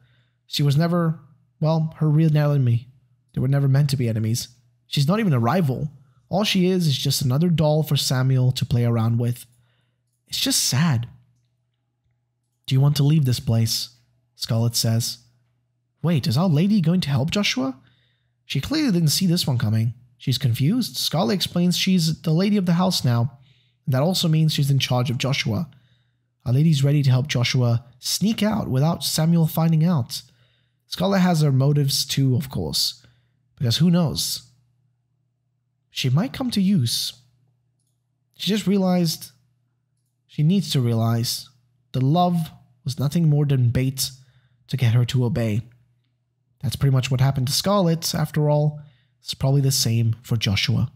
She was never, her real enemy. They were never meant to be enemies. She's not even a rival. All she is just another doll for Samuel to play around with. It's just sad. "Do you want to leave this place?" Scarlet says. Wait, is Our Lady going to help Joshua? She clearly didn't see this one coming. She's confused. Scarlet explains she's the lady of the house now, and that also means she's in charge of Joshua. Our Lady's ready to help Joshua sneak out without Samuel finding out. Scarlet has her motives too, of course, because who knows? She might come to use. She just realized, she needs to realize, the love was nothing more than bait to get her to obey. That's pretty much what happened to Scarlet. After all, it's probably the same for Joshua.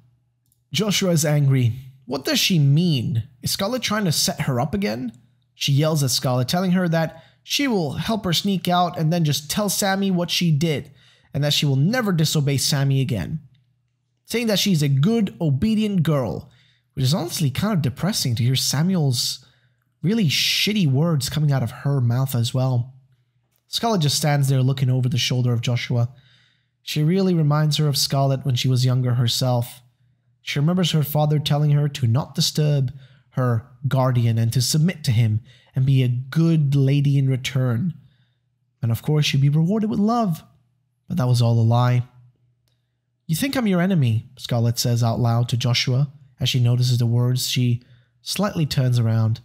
Joshua is angry. What does she mean? Is Scarlet trying to set her up again? She yells at Scarlet, telling her that she will help her sneak out and then just tell Sammy what she did, and that she will never disobey Sammy again. Saying that she's a good, obedient girl, which is honestly kind of depressing to hear Samuel's really shitty words coming out of her mouth as well. Scarlet just stands there looking over the shoulder of Joshua. She really reminds her of Scarlet when she was younger herself. She remembers her father telling her to not disturb her guardian and to submit to him and be a good lady in return. And of course, she'd be rewarded with love. But that was all a lie. "You think I'm your enemy," Scarlet says out loud to Joshua. As she notices the words, she slightly turns around.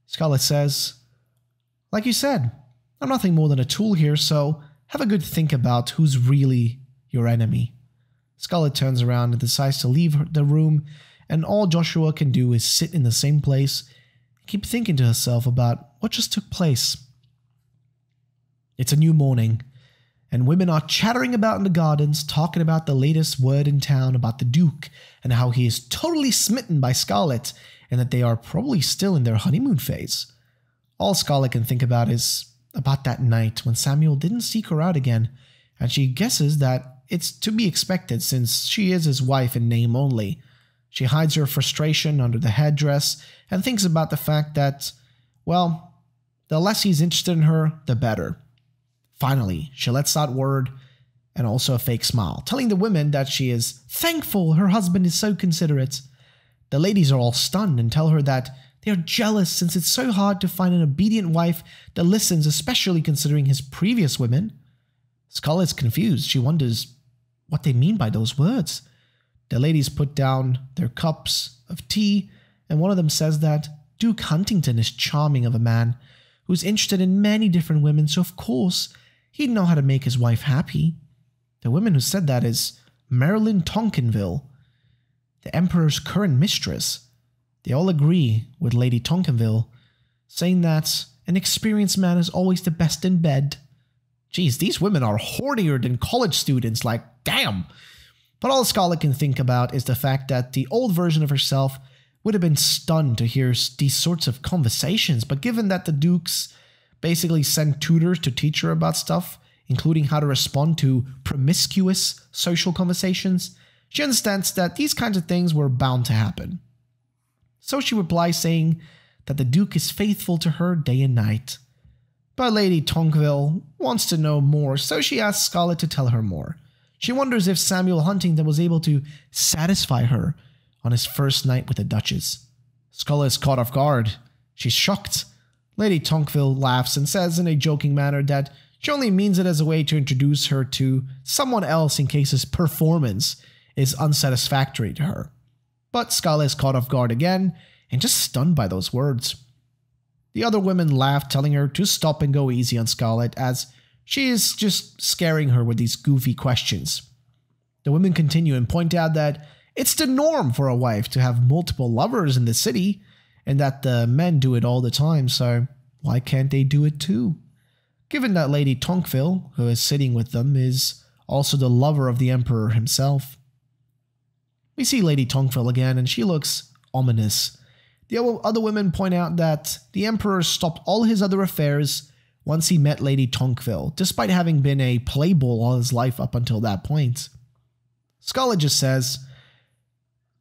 Scarlet says, "Like you said, I'm nothing more than a tool here, so have a good think about who's really your enemy." Scarlet turns around and decides to leave the room, and all Joshua can do is sit in the same place and keep thinking to herself about what just took place. It's a new morning, and women are chattering about in the gardens, talking about the latest word in town about the Duke and how he is totally smitten by Scarlet and that they are probably still in their honeymoon phase. All Scarlet can think about is about that night when Samuel didn't seek her out again, and she guesses that it's to be expected since she is his wife in name only. She hides her frustration under the headdress and thinks about the fact that, the less he's interested in her, the better. Finally, she lets out word and also a fake smile, telling the women that she is thankful her husband is so considerate. The ladies are all stunned and tell her that they are jealous since it's so hard to find an obedient wife that listens, especially considering his previous women. Scarlet's confused. She wonders what they mean by those words. The ladies put down their cups of tea, and one of them says that Duke Huntington is charming of a man who's interested in many different women, so of course he'd know how to make his wife happy. The woman who said that is Marilyn Tonkinville, the Emperor's current mistress. They all agree with Lady Tonkinville, saying that an experienced man is always the best in bed. Geez, these women are hornier than college students, like, damn! But all Scarlet can think about is the fact that the old version of herself would have been stunned to hear these sorts of conversations, but given that the Dukes basically sent tutors to teach her about stuff, including how to respond to promiscuous social conversations, she understands that these kinds of things were bound to happen. So she replies saying that the Duke is faithful to her day and night. But Lady Tonkinville wants to know more, so she asks Scarlet to tell her more. She wonders if Samuel Huntington was able to satisfy her, on his first night with the Duchess. Scarlet is caught off guard. She's shocked. Lady Tonqueville laughs and says in a joking manner that she only means it as a way to introduce her to someone else in case his performance is unsatisfactory to her. But Scarlet is caught off guard again and just stunned by those words. The other women laugh, telling her to stop and go easy on Scarlet as she is just scaring her with these goofy questions. The women continue and point out that it's the norm for a wife to have multiple lovers in the city and that the men do it all the time, so why can't they do it too? Given that Lady Tonqueville, who is sitting with them, is also the lover of the Emperor himself. We see Lady Tonqueville again and she looks ominous. The other women point out that the Emperor stopped all his other affairs once he met Lady Tonqueville, despite having been a playboy all his life up until that point. Scarlet just says,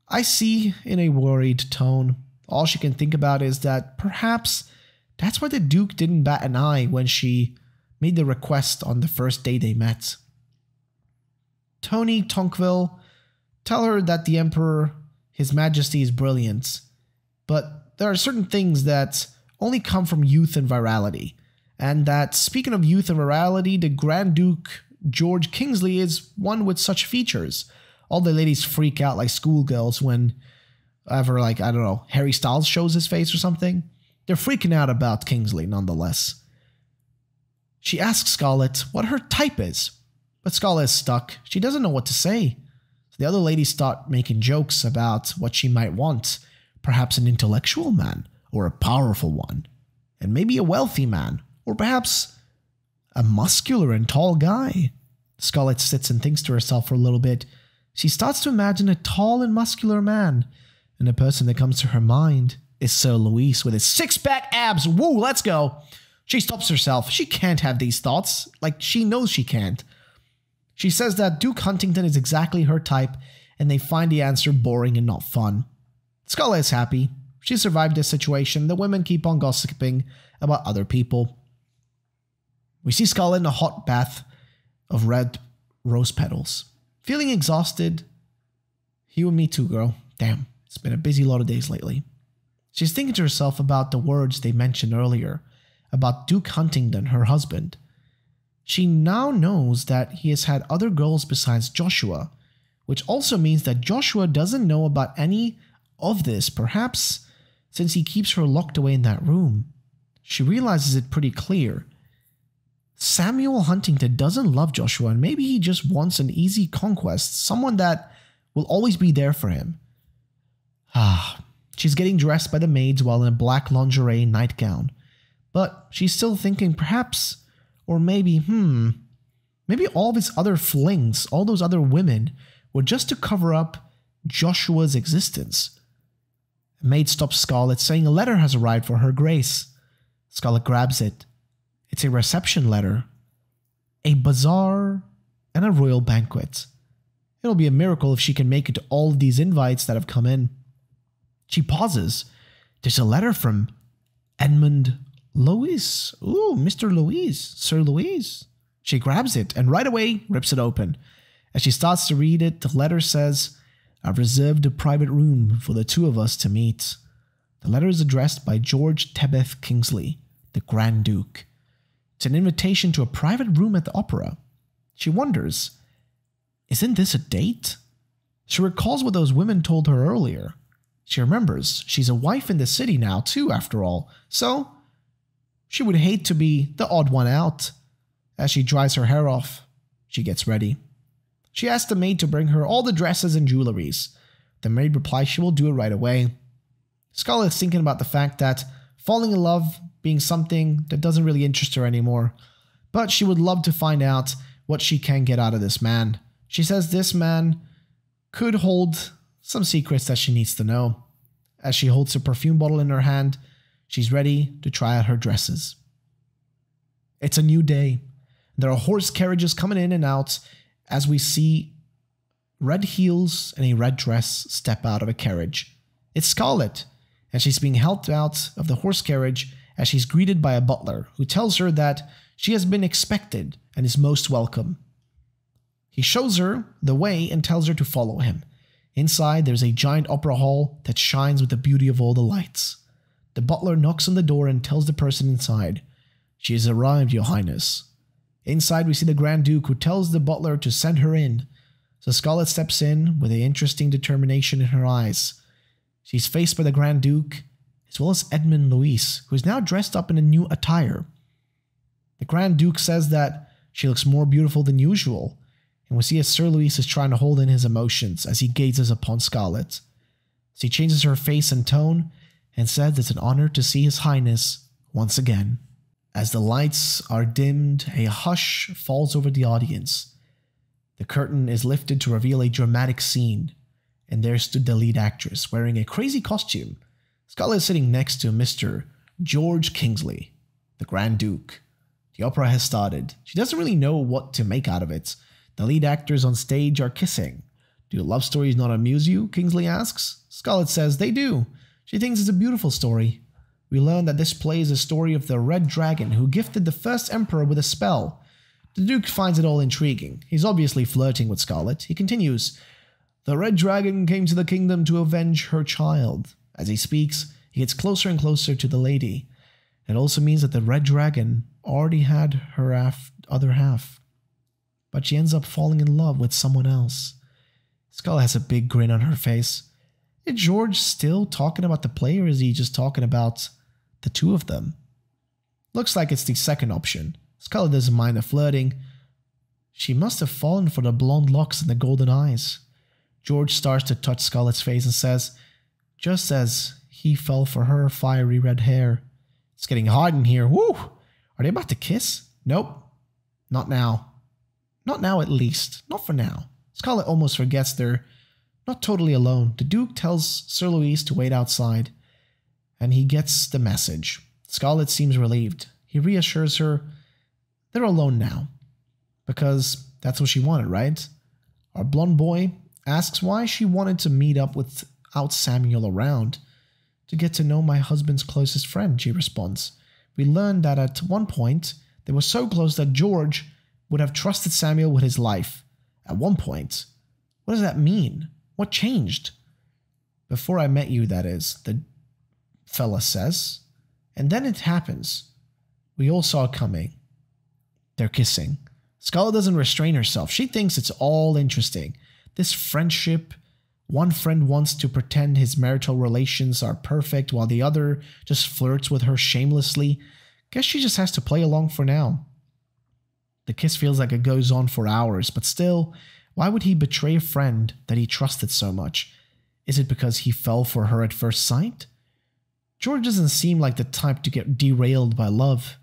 I see, in a worried tone. All she can think about is that perhaps that's why the Duke didn't bat an eye when she made the request on the first day they met. Tony Tonqueville tell her that the Emperor, His Majesty, is brilliant, but there are certain things that only come from youth and virality, and that, speaking of youth and virality, the Grand Duke George Kingsley is one with such features. All the ladies freak out like schoolgirls when ever, like, I don't know, Harry Styles shows his face or something. They're freaking out about Kingsley nonetheless. She asks Scarlet what her type is, but Scarlet is stuck. She doesn't know what to say. So the other ladies start making jokes about what she might want. Perhaps an intellectual man, or a powerful one, and maybe a wealthy man, or perhaps a muscular and tall guy. Scarlet sits and thinks to herself for a little bit. She starts to imagine a tall and muscular man, and the person that comes to her mind is Sir Louis with his six-pack abs. Woo, let's go. She stops herself. She can't have these thoughts. Like, she knows she can't. She says that Duke Huntington is exactly her type, and they find the answer boring and not fun. Scarlet is happy. She survived this situation. The women keep on gossiping about other people. We see Scarlet in a hot bath of red rose petals. Feeling exhausted. You and me too, girl. Damn, it's been a busy lot of days lately. She's thinking to herself about the words they mentioned earlier, about Duke Huntington, her husband. She now knows that he has had other girls besides Joshua, which also means that Joshua doesn't know about any of this, perhaps since he keeps her locked away in that room. She realizes it pretty clear. Samuel Huntington doesn't love Joshua, and maybe he just wants an easy conquest, someone that will always be there for him. She's getting dressed by the maids while in a black lingerie nightgown, but she's still thinking perhaps, or maybe all of his other flings, all those other women, were just to cover up Joshua's existence. A maid stops Scarlet, saying a letter has arrived for Her Grace. Scarlet grabs it. It's a reception letter, a bazaar, and a royal banquet. It'll be a miracle if she can make it to all of these invites that have come in. She pauses. There's a letter from Edmund Louis. Ooh, Mr. Louis, Sir Louis. She grabs it and right away rips it open. As she starts to read it, the letter says, I've reserved a private room for the two of us to meet. The letter is addressed by George Tebeth Kingsley, the Grand Duke. It's an invitation to a private room at the opera. She wonders, isn't this a date? She recalls what those women told her earlier. She remembers she's a wife in the city now too, after all, so she would hate to be the odd one out. As she dries her hair off, she gets ready. She asks the maid to bring her all the dresses and jewelries. The maid replies she will do it right away. Scarlet is thinking about the fact that falling in love being something that doesn't really interest her anymore, but she would love to find out what she can get out of this man. She says this man could hold some secrets that she needs to know. As she holds a perfume bottle in her hand, she's ready to try out her dresses. It's a new day. There are horse carriages coming in and out as we see red heels and a red dress step out of a carriage. It's Scarlet, and she's being helped out of the horse carriage as she's greeted by a butler who tells her that she has been expected and is most welcome. He shows her the way and tells her to follow him. Inside, there's a giant opera hall that shines with the beauty of all the lights. The butler knocks on the door and tells the person inside, "She has arrived, Your Highness." Inside, we see the Grand Duke, who tells the butler to send her in. So Scarlet steps in with an interesting determination in her eyes. She's faced by the Grand Duke, as well as Edmund Louis, who is now dressed up in a new attire. The Grand Duke says that she looks more beautiful than usual, and we see as Sir Louis is trying to hold in his emotions as he gazes upon Scarlet. She changes her face and tone and says it's an honor to see His Highness once again. As the lights are dimmed, a hush falls over the audience. The curtain is lifted to reveal a dramatic scene, and there stood the lead actress wearing a crazy costume. Scarlet is sitting next to Mr. George Kingsley, the Grand Duke. The opera has started. She doesn't really know what to make out of it. The lead actors on stage are kissing. "Do love stories not amuse you?" Kingsley asks. Scarlet says they do. She thinks it's a beautiful story. We learn that this play is a story of the Red Dragon who gifted the first emperor with a spell. The Duke finds it all intriguing. He's obviously flirting with Scarlet. He continues, "The Red Dragon came to the kingdom to avenge her child." As he speaks, he gets closer and closer to the lady. It also means that the Red Dragon already had her other half, but she ends up falling in love with someone else. Scarlet has a big grin on her face. Is George still talking about the play, or is he just talking about the two of them? Looks like it's the second option. Scarlet doesn't mind the flirting. She must have fallen for the blonde locks and the golden eyes. George starts to touch Scarlet's face and says, just as he fell for her fiery red hair. It's getting hot in here. Woo! Are they about to kiss? Nope. Not now. Not now, at least. Not for now. Scarlet almost forgets they're not totally alone. The Duke tells Sir Louis to wait outside, and he gets the message. Scarlet seems relieved. He reassures her they're alone now, because that's what she wanted, right? Our blonde boy asks why she wanted to meet up without Samuel around. To get to know my husband's closest friend, she responds. We learned that at one point, they were so close that George would have trusted Samuel with his life. At one point. What does that mean? What changed? Before I met you, that is, the fella says. And then it happens. We all saw it coming. They're kissing. Scarlet doesn't restrain herself. She thinks it's all interesting. This friendship. One friend wants to pretend his marital relations are perfect while the other just flirts with her shamelessly. Guess she just has to play along for now. The kiss feels like it goes on for hours, but still, why would he betray a friend that he trusted so much? Is it because he fell for her at first sight? George doesn't seem like the type to get derailed by love.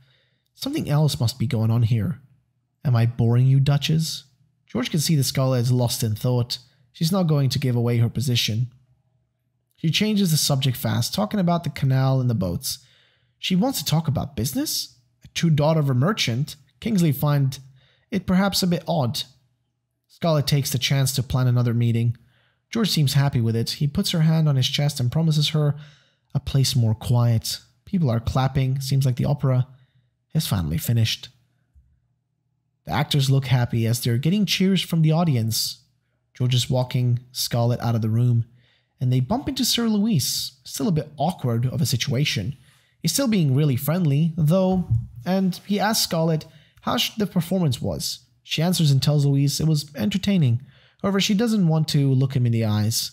Something else must be going on here. Am I boring you, Duchess? George can see that Scarlet is lost in thought. She's not going to give away her position. She changes the subject fast, talking about the canal and the boats. She wants to talk about business? A true daughter of a merchant? Kingsley finds it perhaps a bit odd. Scarlet takes the chance to plan another meeting. George seems happy with it. He puts her hand on his chest and promises her a place more quiet. People are clapping. Seems like the opera is finally finished. The actors look happy as they're getting cheers from the audience. George is walking Scarlet out of the room, and they bump into Sir Louis. Still a bit awkward of a situation. He's still being really friendly, though, and he asks Scarlet how the performance was. She answers and tells Louis it was entertaining. However, she doesn't want to look him in the eyes.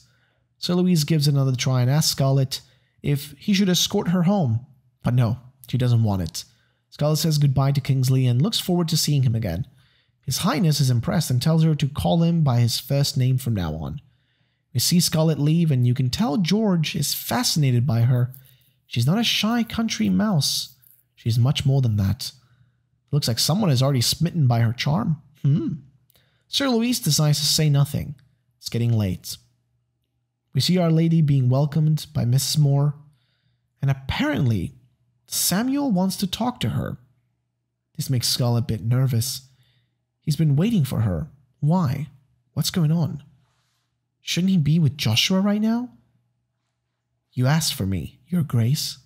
Sir Louis gives another try and asks Scarlet if he should escort her home. But no, she doesn't want it. Scarlet says goodbye to Kingsley and looks forward to seeing him again. His Highness is impressed and tells her to call him by his first name from now on. We see Scarlet leave, and you can tell George is fascinated by her. She's not a shy country mouse. She's much more than that. Looks like someone is already smitten by her charm. Sir Louis decides to say nothing. It's getting late. We see Our Lady being welcomed by Mrs. Moore, and apparently Samuel wants to talk to her. This makes Scarlet a bit nervous. He's been waiting for her. Why? What's going on? Shouldn't he be with Joshua right now? You asked for me, Your Grace.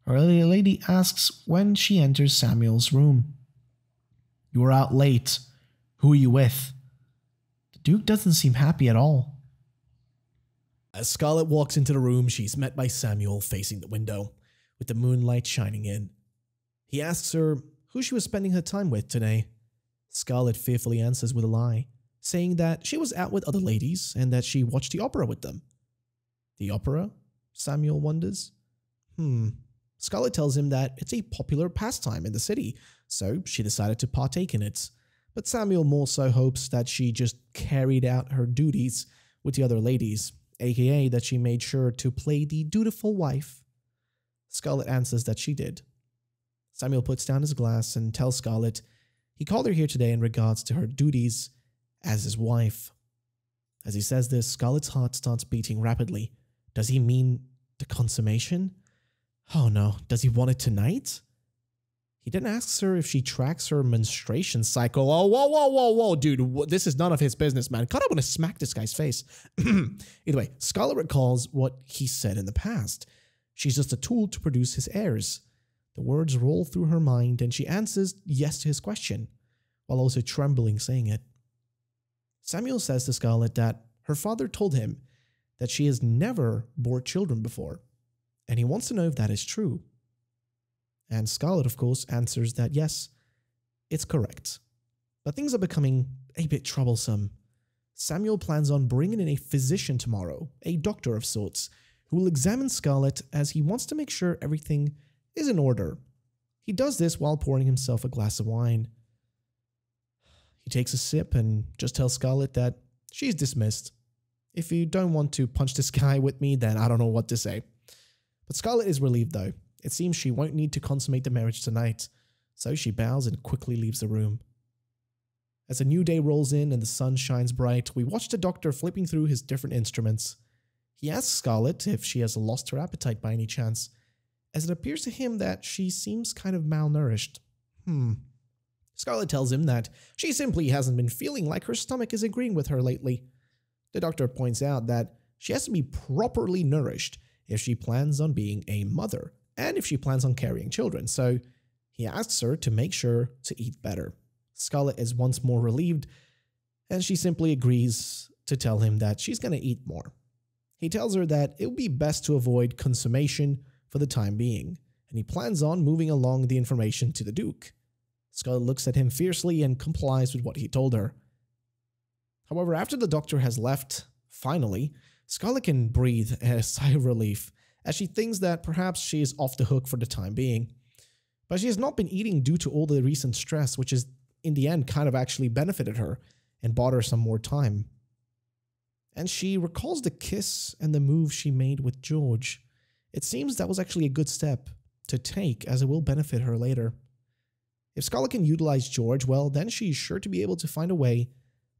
Our Lady asks when she enters Samuel's room. You were out late. Who are you with? The Duke doesn't seem happy at all. As Scarlett walks into the room, she's met by Samuel facing the window, with the moonlight shining in. He asks her who she was spending her time with today. Scarlett fearfully answers with a lie, saying that she was out with other ladies and that she watched the opera with them. The opera? Samuel wonders. Scarlett tells him that it's a popular pastime in the city, so she decided to partake in it. But Samuel more so hopes that she just carried out her duties with the other ladies, aka that she made sure to play the dutiful wife. Scarlett answers that she did. Samuel puts down his glass and tells Scarlett he called her here today in regards to her duties as his wife. As he says this, Scarlett's heart starts beating rapidly. Does he mean the consummation? Oh no, does he want it tonight? He then asks her if she tracks her menstruation cycle. Oh, whoa, dude, this is none of his business, man. God, I want to smack this guy's face. Either way, Scarlett recalls what he said in the past. She's just a tool to produce his heirs. The words roll through her mind and she answers yes to his question, while also trembling saying it. Samuel says to Scarlett that her father told him that she has never bore children before, and he wants to know if that is true. And Scarlett, of course, answers that yes, it's correct. But things are becoming a bit troublesome. Samuel plans on bringing in a physician tomorrow, a doctor of sorts, who will examine Scarlett as he wants to make sure everything is in order. He does this while pouring himself a glass of wine. He takes a sip and just tells Scarlett that she's dismissed. If you don't want to punch this guy with me, then I don't know what to say. But Scarlett is relieved though. It seems she won't need to consummate the marriage tonight, so she bows and quickly leaves the room. As a new day rolls in and the sun shines bright, we watch the doctor flipping through his different instruments. He asks Scarlett if she has lost her appetite by any chance, as it appears to him that she seems kind of malnourished. Scarlett tells him that she simply hasn't been feeling like her stomach is agreeing with her lately. The doctor points out that she has to be properly nourished if she plans on being a mother and if she plans on carrying children, so he asks her to make sure to eat better. Scarlett is once more relieved, and she simply agrees to tell him that she's going to eat more. He tells her that it would be best to avoid consummation for the time being, and he plans on moving along the information to the Duke. Scarlett looks at him fiercely and complies with what he told her. However, after the doctor has left, finally, Scarlett can breathe a sigh of relief, as she thinks that perhaps she is off the hook for the time being. But she has not been eating due to all the recent stress, which is in the end kind of actually benefited her and bought her some more time. And she recalls the kiss and the move she made with George. It seems that was actually a good step to take, as it will benefit her later. If Scarlett can utilize George, well, then she's sure to be able to find a way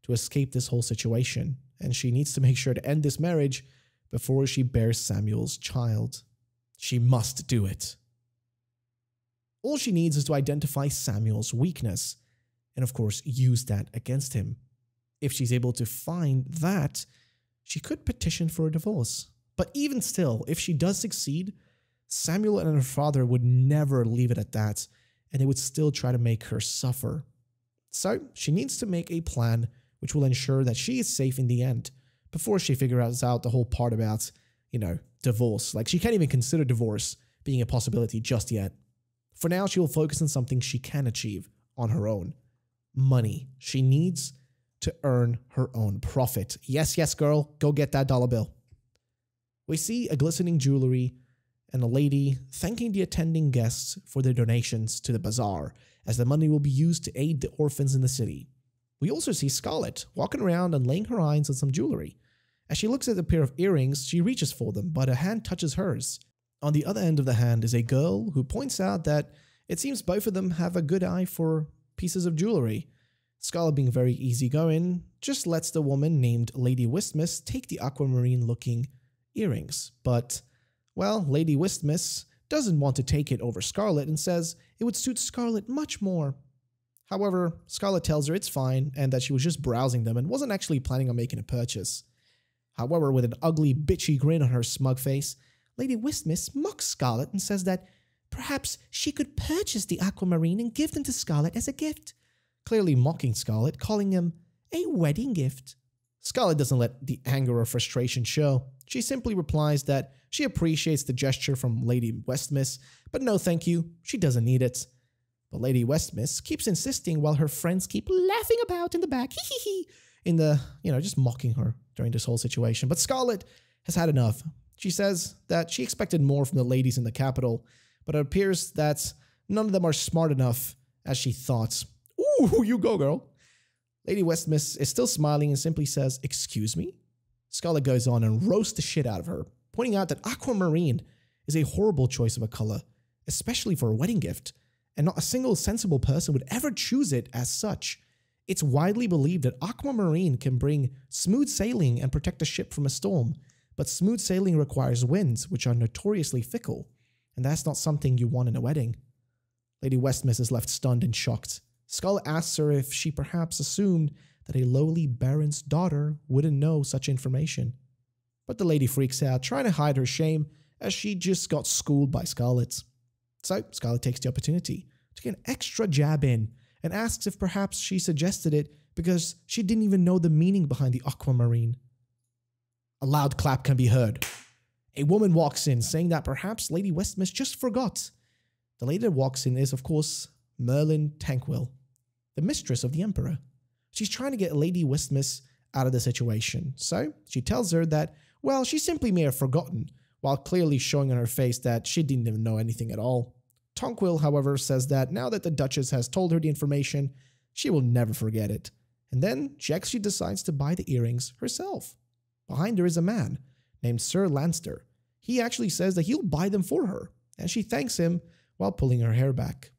to escape this whole situation, and she needs to make sure to end this marriage before she bears Samuel's child. She must do it. All she needs is to identify Samuel's weakness, and of course use that against him. If she's able to find that, she could petition for a divorce. But even still, if she does succeed, Samuel and her father would never leave it at that, and they would still try to make her suffer. So she needs to make a plan which will ensure that she is safe in the end, before she figures out the whole part about, divorce. Like, she can't even consider divorce being a possibility just yet. For now, she will focus on something she can achieve on her own. Money. She needs to earn her own profit. Yes, girl, go get that dollar bill. We see a glistening jewelry and a lady thanking the attending guests for their donations to the bazaar, as the money will be used to aid the orphans in the city. We also see Scarlett walking around and laying her eyes on some jewelry. As she looks at a pair of earrings, she reaches for them, but a hand touches hers. On the other end of the hand is a girl who points out that it seems both of them have a good eye for pieces of jewelry. Scarlett, being very easygoing, just lets the woman named Lady Wistmiss take the aquamarine-looking earrings. But, well, Lady Wistmiss doesn't want to take it over Scarlett and says it would suit Scarlett much more. However, Scarlett tells her it's fine and that she was just browsing them and wasn't actually planning on making a purchase. However, with an ugly, bitchy grin on her smug face, Lady Wistmiss mocks Scarlett and says that perhaps she could purchase the aquamarine and give them to Scarlett as a gift, clearly mocking Scarlett, calling them a wedding gift. Scarlett doesn't let the anger or frustration show. She simply replies that she appreciates the gesture from Lady Westmiss, but no thank you, she doesn't need it. But Lady Westmiss keeps insisting while her friends keep laughing about in the back, just mocking her during this whole situation. But Scarlett has had enough. She says that she expected more from the ladies in the capital, but it appears that none of them are smart enough as she thought. Ooh, you go, girl. Lady Westmiss is still smiling and simply says, "Excuse me?" Scarlett goes on and roasts the shit out of her, pointing out that aquamarine is a horrible choice of a color, especially for a wedding gift, and not a single sensible person would ever choose it as such. It's widely believed that aquamarine can bring smooth sailing and protect a ship from a storm, but smooth sailing requires winds, which are notoriously fickle, and that's not something you want in a wedding. Lady Westmiss is left stunned and shocked. Scarlett asks her if she perhaps assumed that a lowly baron's daughter wouldn't know such information. But the lady freaks out, trying to hide her shame as she just got schooled by Scarlett. So Scarlett takes the opportunity to get an extra jab in and asks if perhaps she suggested it because she didn't even know the meaning behind the aquamarine. A loud clap can be heard. A woman walks in saying that perhaps Lady Westmiss just forgot. The lady that walks in is, of course, Merlin Tanquil, the mistress of the Emperor. She's trying to get Lady Westmiss out of the situation, so she tells her that, well, she simply may have forgotten, while clearly showing on her face that she didn't even know anything at all. Tanquil, however, says that now that the Duchess has told her the information, she will never forget it. And then she actually decides to buy the earrings herself. Behind her is a man named Sir Lanster. He actually says that he'll buy them for her, and she thanks him while pulling her hair back.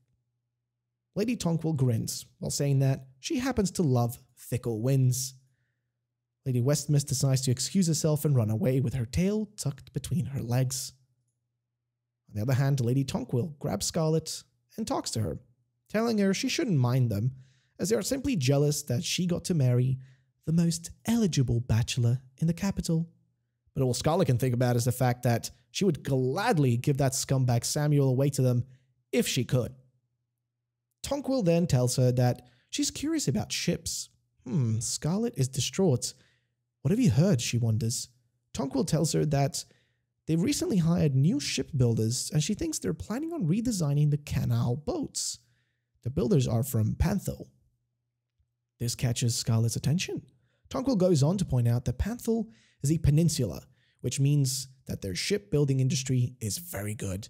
Lady Tanquil grins while saying that she happens to love fickle winds. Lady Westmiss decides to excuse herself and run away with her tail tucked between her legs. On the other hand, Lady Tanquil grabs Scarlett and talks to her, telling her she shouldn't mind them, as they are simply jealous that she got to marry the most eligible bachelor in the capital. But all Scarlett can think about is the fact that she would gladly give that scumbag Samuel away to them if she could. Tanquil then tells her that she's curious about ships. Scarlett is distraught. What have you heard, she wonders. Tanquil tells her that they've recently hired new shipbuilders and she thinks they're planning on redesigning the canal boats. The builders are from Panthal. This catches Scarlett's attention. Tanquil goes on to point out that Panthal is a peninsula, which means that their shipbuilding industry is very good.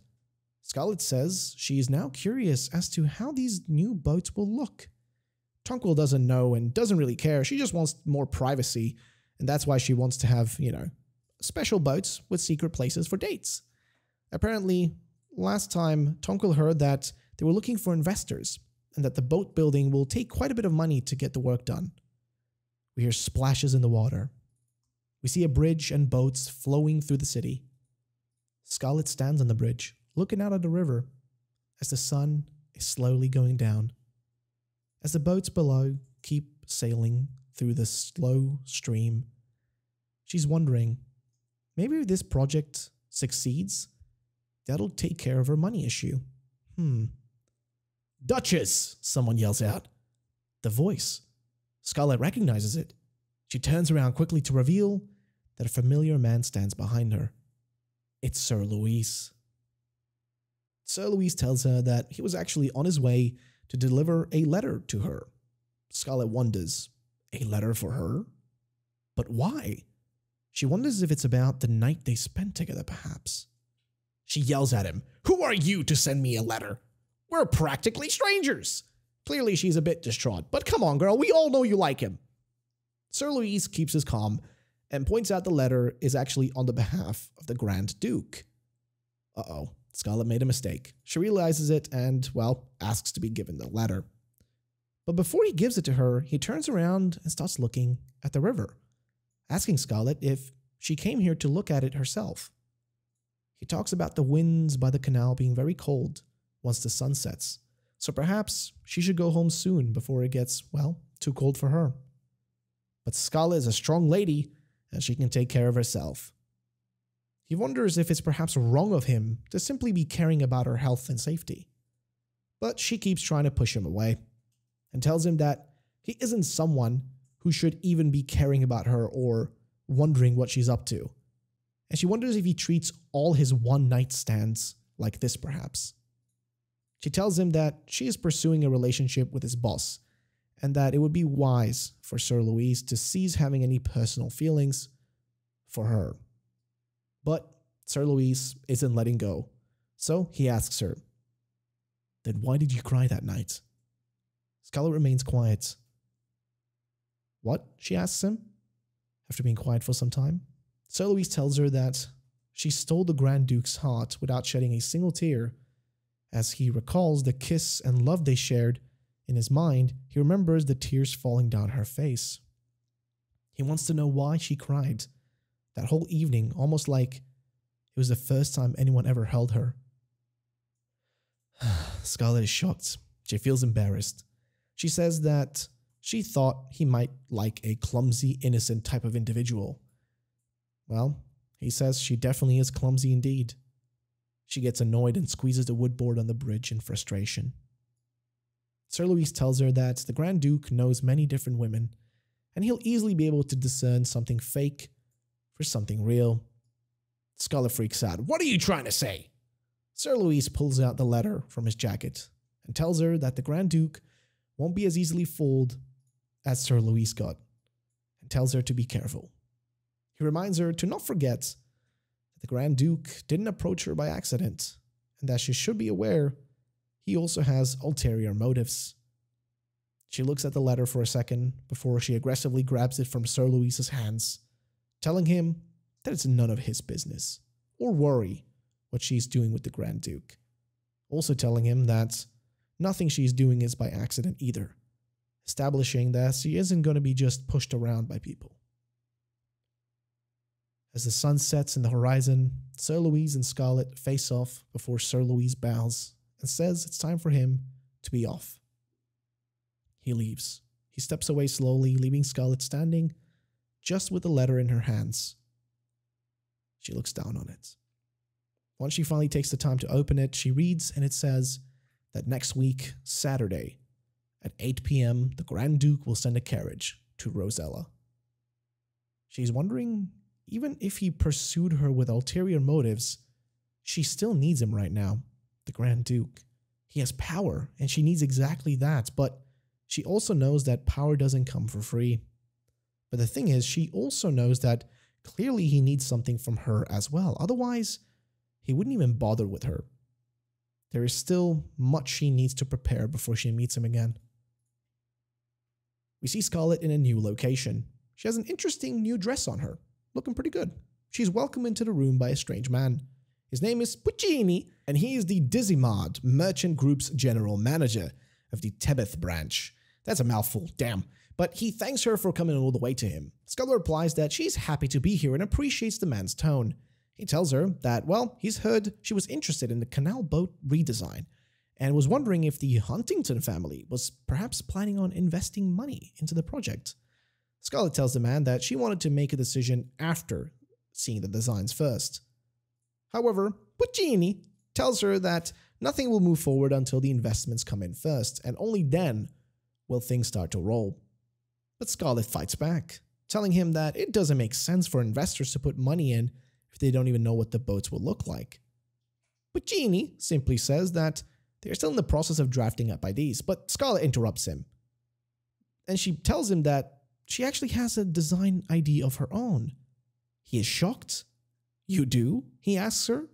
Scarlett says she is now curious as to how these new boats will look. Tanquil doesn't know and doesn't really care. She just wants more privacy, and that's why she wants to have, special boats with secret places for dates. Apparently, last time Tanquil heard that they were looking for investors and that the boat building will take quite a bit of money to get the work done. We hear splashes in the water. We see a bridge and boats flowing through the city. Scarlett stands on the bridge, looking out at the river as the sun is slowly going down. As the boats below keep sailing through the slow stream, she's wondering, maybe if this project succeeds, that'll take care of her money issue. "Duchess!" someone yells out. The voice. Scarlett recognizes it. She turns around quickly to reveal that a familiar man stands behind her. It's Sir Louis. Sir Louis tells her that he was actually on his way to deliver a letter to her. Scarlett wonders, a letter for her? But why? She wonders if it's about the night they spent together, perhaps. She yells at him, "Who are you to send me a letter? We're practically strangers." Clearly she's a bit distraught, but come on, girl, we all know you like him. Sir Louis keeps his calm and points out the letter is actually on the behalf of the Grand Duke. Uh-oh, Scarlett made a mistake. She realizes it and, asks to be given the letter. But before he gives it to her, he turns around and starts looking at the river, asking Scarlett if she came here to look at it herself. He talks about the winds by the canal being very cold once the sun sets, so perhaps she should go home soon before it gets, too cold for her. But Scarlett is a strong lady, and she can take care of herself. He wonders if it's perhaps wrong of him to simply be caring about her health and safety. But she keeps trying to push him away, and tells him that he isn't someone who should even be caring about her or wondering what she's up to. And she wonders if he treats all his one-night stands like this, perhaps. She tells him that she is pursuing a relationship with his boss, and that it would be wise for Sir Louis to cease having any personal feelings for her. But Sir Louis isn't letting go, so he asks her, "Then why did you cry that night?" Scarlet remains quiet. "What?" she asks him, after being quiet for some time. Sir Louis tells her that she stole the Grand Duke's heart without shedding a single tear. As he recalls the kiss and love they shared, in his mind, he remembers the tears falling down her face. He wants to know why she cried that whole evening, almost like it was the first time anyone ever held her. Scarlet is shocked. She feels embarrassed. She says that she thought he might like a clumsy, innocent type of individual. Well, he says she definitely is clumsy indeed. She gets annoyed and squeezes the woodboard on the bridge in frustration. Sir Louis tells her that the Grand Duke knows many different women, and he'll easily be able to discern something fake for something real. Scarlet freaks out. "What are you trying to say?" Sir Louis pulls out the letter from his jacket and tells her that the Grand Duke won't be as easily fooled as Sir Louis got, and tells her to be careful. He reminds her to not forget that the Grand Duke didn't approach her by accident, and that she should be aware he also has ulterior motives. She looks at the letter for a second before she aggressively grabs it from Sir Louis's hands, telling him that it's none of his business, or worry what she's doing with the Grand Duke. Also telling him that nothing she's doing is by accident either, establishing that she isn't going to be just pushed around by people. As the sun sets in the horizon, Sir Louis and Scarlet face off before Sir Louis bows and says it's time for him to be off. He leaves. He steps away slowly, leaving Scarlet standing just with the letter in her hands. She looks down on it. Once she finally takes the time to open it, she reads, and it says that next week, Saturday, at 8 p.m., the Grand Duke will send a carriage to Rosella. She's wondering, even if he pursued her with ulterior motives, she still needs him right now, the Grand Duke. He has power, and she needs exactly that, but she also knows that power doesn't come for free. But the thing is, she also knows that clearly he needs something from her as well. Otherwise, he wouldn't even bother with her. There is still much she needs to prepare before she meets him again. We see Scarlet in a new location. She has an interesting new dress on her, looking pretty good. She's welcomed into the room by a strange man. His name is Puccini, and he is the Dizimard Merchant Group's general manager of the Tebeth branch. That's a mouthful, damn. But he thanks her for coming all the way to him. Scarlet replies that she's happy to be here and appreciates the man's tone. He tells her that, well, he's heard she was interested in the canal boat redesign and was wondering if the Huntington family was perhaps planning on investing money into the project. Scarlet tells the man that she wanted to make a decision after seeing the designs first. However, Puccini tells her that nothing will move forward until the investments come in first, and only then will things start to roll. But Scarlet fights back, telling him that it doesn't make sense for investors to put money in if they don't even know what the boats will look like. Puccini simply says that they're still in the process of drafting up ideas, but Scarlet interrupts him. And she tells him that she actually has a design idea of her own. He is shocked. "You do?" he asks her.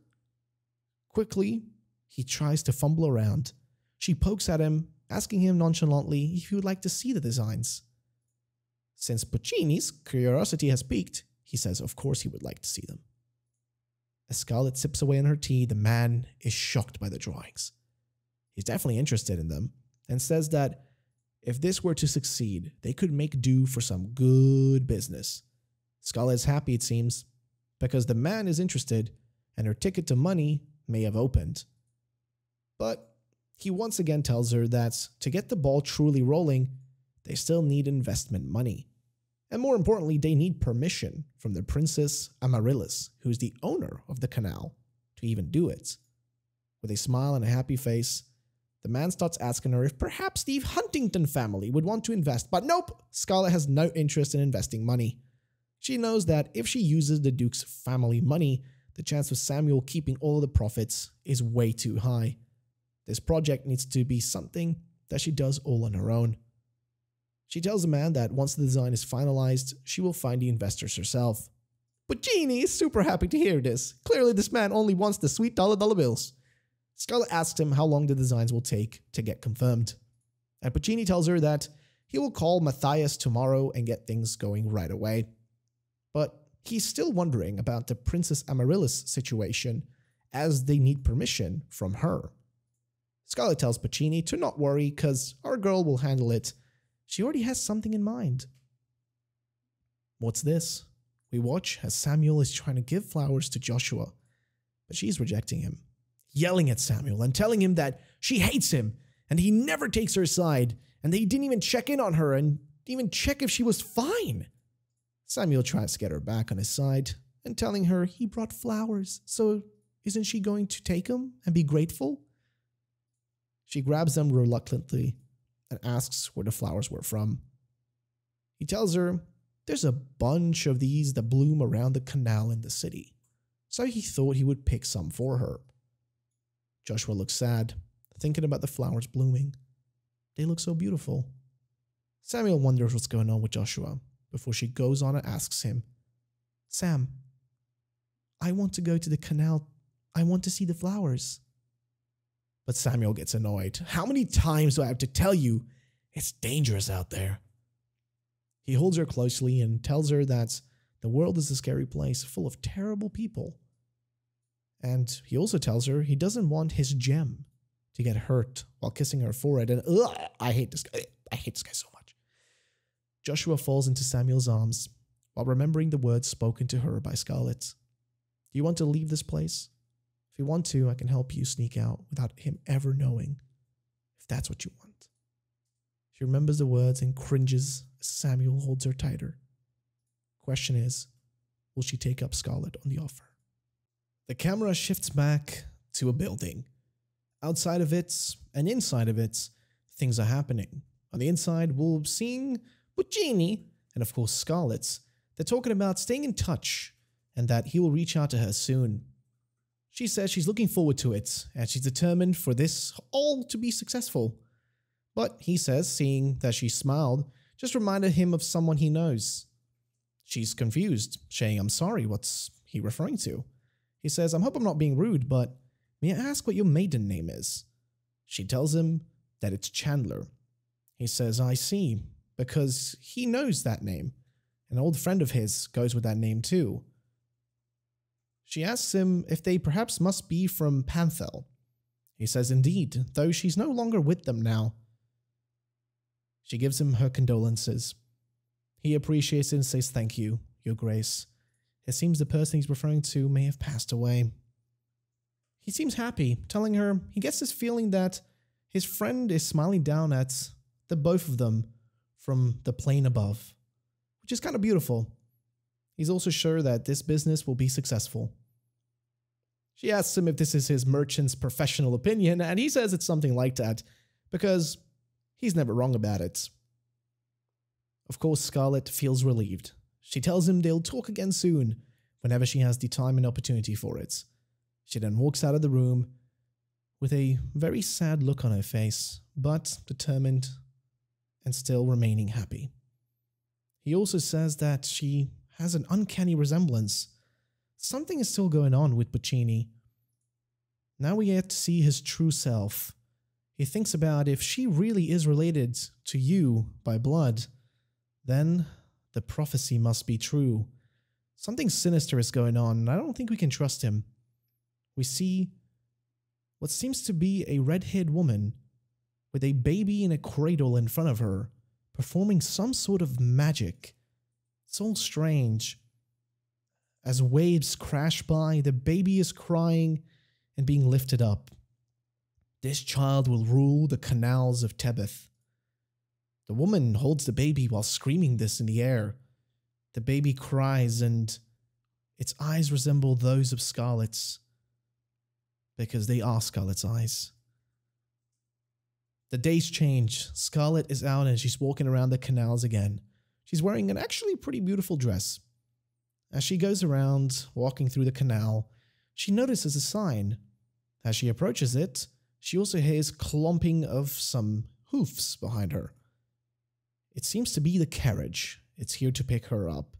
Quickly, he tries to fumble around. She pokes at him, asking him nonchalantly if he would like to see the designs. Since Puccini's curiosity has piqued, he says of course he would like to see them. As Scarlet sips away on her tea, the man is shocked by the drawings. He's definitely interested in them, and says that if this were to succeed, they could make do for some good business. Scarlet is happy, it seems, because the man is interested, and her ticket to money may have opened. But he once again tells her that to get the ball truly rolling, they still need investment money. And more importantly, they need permission from the Princess Amaryllis, who's the owner of the canal, to even do it. With a smile and a happy face, The man starts asking her if perhaps the Huntington family would want to invest, but nope, Scarlett has no interest in investing money. She knows that if she uses the Duke's family money, the chance of Samuel keeping all of the profits is way too high. This project needs to be something that she does all on her own. She tells the man that once the design is finalized, she will find the investors herself. But Jeannie is super happy to hear this. Clearly this man only wants the sweet dollar bills. Scarlett asks him how long the designs will take to get confirmed. And Puccini tells her that he will call Matthias tomorrow and get things going right away. But he's still wondering about the Princess Amaryllis situation, as they need permission from her. Scarlett tells Puccini to not worry because our girl will handle it. She already has something in mind. What's this? We watch as Samuel is trying to give flowers to Joshua, but she's rejecting him, yelling at Samuel and telling him that she hates him and he never takes her side and they didn't even check in on her and even check if she was fine. Samuel tries to get her back on his side and telling her he brought flowers, so isn't she going to take them and be grateful? She grabs them reluctantly and asks where the flowers were from. He tells her there's a bunch of these that bloom around the canal in the city, so he thought he would pick some for her. Joshua looks sad, thinking about the flowers blooming. They look so beautiful. Samuel wonders what's going on with Joshua before she goes on and asks him, Sam, I want to go to the canal. I want to see the flowers. But Samuel gets annoyed. How many times do I have to tell you it's dangerous out there? He holds her closely and tells her that the world is a scary place full of terrible people. And he also tells her he doesn't want his gem to get hurt while kissing her forehead. And I hate this guy. I hate this guy so much. Joshua falls into Samuel's arms while remembering the words spoken to her by Scarlett. Do you want to leave this place? If you want to, I can help you sneak out without him ever knowing, if that's what you want. She remembers the words and cringes as Samuel holds her tighter. Question is, will she take up Scarlett on the offer? The camera shifts back to a building. Outside of it and inside of it, things are happening. On the inside, we're seeing Puccini and of course Scarlett. They're talking about staying in touch and that he will reach out to her soon. She says she's looking forward to it, and she's determined for this all to be successful. But he says, seeing that she smiled, just reminded him of someone he knows. She's confused, saying, I'm sorry, what's he referring to? He says, I hope I'm not being rude, but may I ask what your maiden name is? She tells him that it's Chandler. He says, I see, because he knows that name. An old friend of his goes with that name too. She asks him if they perhaps must be from Panthel. He says indeed, though she's no longer with them now. She gives him her condolences. He appreciates it and says thank you, Your Grace. It seems the person he's referring to may have passed away. He seems happy, telling her he gets this feeling that his friend is smiling down at the both of them from the plane above, which is kind of beautiful. He's also sure that this business will be successful. She asks him if this is his merchant's professional opinion, and he says it's something like that, because he's never wrong about it. Of course, Scarlett feels relieved. She tells him they'll talk again soon, whenever she has the time and opportunity for it. She then walks out of the room with a very sad look on her face, but determined and still remaining happy. He also says that she has an uncanny resemblance. Something is still going on with Puccini. Now we get to see his true self. He thinks about if she really is related to you by blood, then the prophecy must be true. Something sinister is going on, and I don't think we can trust him. We see what seems to be a red-haired woman with a baby in a cradle in front of her, performing some sort of magic. It's all strange. As waves crash by, the baby is crying and being lifted up. This child will rule the canals of Tebeth. The woman holds the baby while screaming this in the air. The baby cries and its eyes resemble those of Scarlett's, because they are Scarlett's eyes. The days change. Scarlett is out and she's walking around the canals again. She's wearing an actually pretty beautiful dress. As she goes around, walking through the canal, she notices a sign. As she approaches it, she also hears clomping of some hoofs behind her. It seems to be the carriage. It's here to pick her up.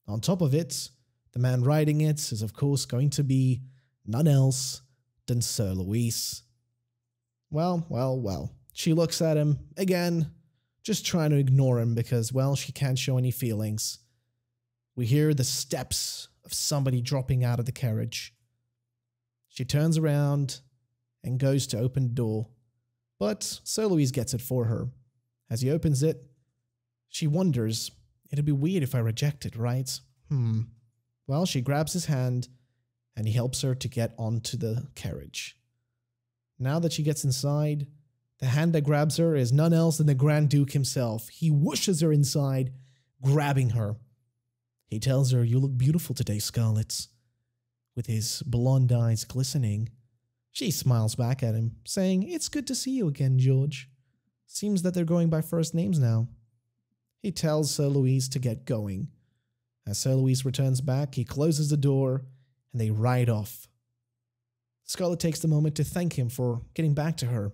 On top of it, the man riding it is of course going to be none else than Sir Louis. Well. She looks at him, again, just trying to ignore him because, well, she can't show any feelings. We hear the steps of somebody dropping out of the carriage. She turns around and goes to open the door, but Sir Louis gets it for her. As he opens it, she wonders, it'd be weird if I reject it, right? Well, she grabs his hand and he helps her to get onto the carriage. Now that she gets inside, the hand that grabs her is none else than the Grand Duke himself. He whooshes her inside, grabbing her. He tells her, "You look beautiful today, Scarlett," with his blonde eyes glistening. She smiles back at him, saying, "It's good to see you again, George. Seems that they're going by first names now." He tells Sir Louis to get going. As Sir Louis returns back, he closes the door and they ride off. Scarlett takes the moment to thank him for getting back to her.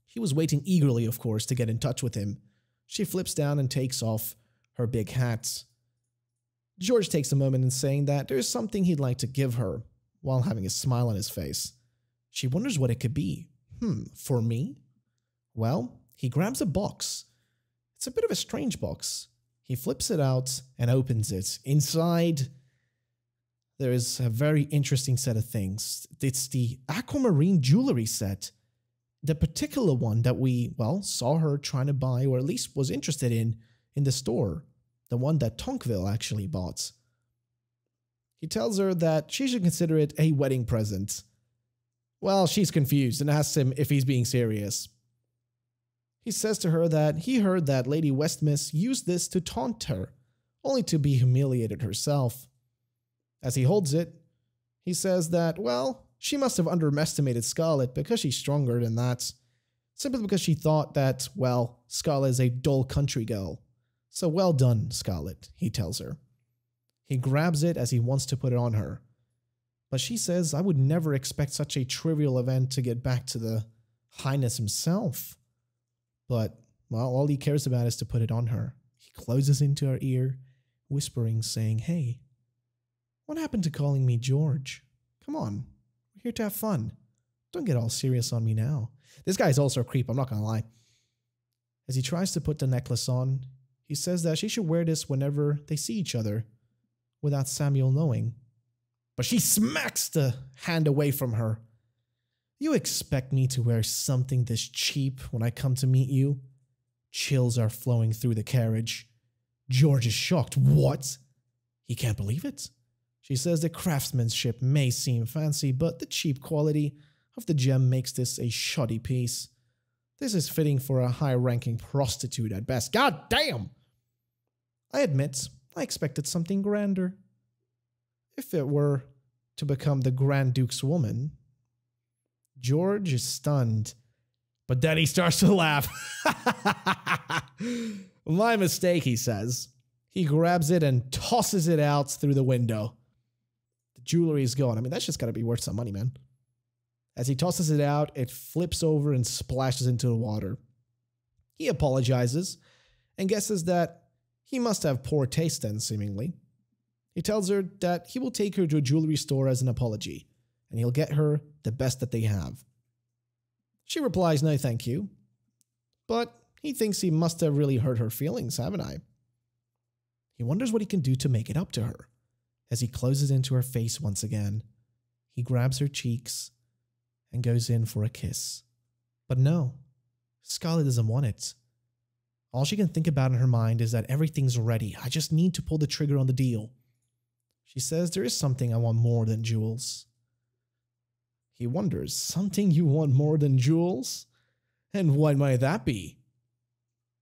He was waiting eagerly, of course, to get in touch with him. She flips down and takes off her big hat. George takes a moment in saying that there's something he'd like to give her, while having a smile on his face. She wonders what it could be. For me? Well, he grabs a box. It's a bit of a strange box. He flips it out and opens it. Inside, there is a very interesting set of things. It's the aquamarine jewelry set. The particular one that we, saw her trying to buy, or at least was interested in the store. The one that Tonqueville actually bought. He tells her that she should consider it a wedding present. Well, she's confused and asks him if he's being serious. He says to her that he heard that Lady Westmiss used this to taunt her, only to be humiliated herself. As he holds it, he says that, she must have underestimated Scarlett because she's stronger than that. Simply because she thought that, Scarlett is a dull country girl. So well done, Scarlett, he tells her. He grabs it as he wants to put it on her. But she says, I would never expect such a trivial event to get back to the Highness himself. But, all he cares about is to put it on her. He closes into her ear, whispering, saying, "Hey, what happened to calling me George? Come on, we're here to have fun. Don't get all serious on me now." This guy's also a creep, I'm not gonna lie. As he tries to put the necklace on, he says that she should wear this whenever they see each other, without Samuel knowing. But she smacks the hand away from her. "You expect me to wear something this cheap when I come to meet you?" Chills are flowing through the carriage. George is shocked. What? He can't believe it. She says the craftsmanship may seem fancy, but the cheap quality of the gem makes this a shoddy piece. This is fitting for a high-ranking prostitute at best. God damn! I admit, I expected something grander. If it were to become the Grand Duke's woman. George is stunned, but then he starts to laugh. My mistake, he says. He grabs it and tosses it out through the window. The jewelry is gone. I mean, that's just gotta be worth some money, man. As he tosses it out, it flips over and splashes into the water. He apologizes and guesses that he must have poor taste then, seemingly. He tells her that he will take her to a jewelry store as an apology, and he'll get her the best that they have. She replies, "No, thank you." But he thinks he must have really hurt her feelings, haven't I? He wonders what he can do to make it up to her. As he closes into her face once again, he grabs her cheeks and goes in for a kiss. But no, Scarlett doesn't want it. All she can think about in her mind is that everything's ready. I just need to pull the trigger on the deal. She says, "There is something I want more than jewels." He wonders, something you want more than jewels? And what might that be?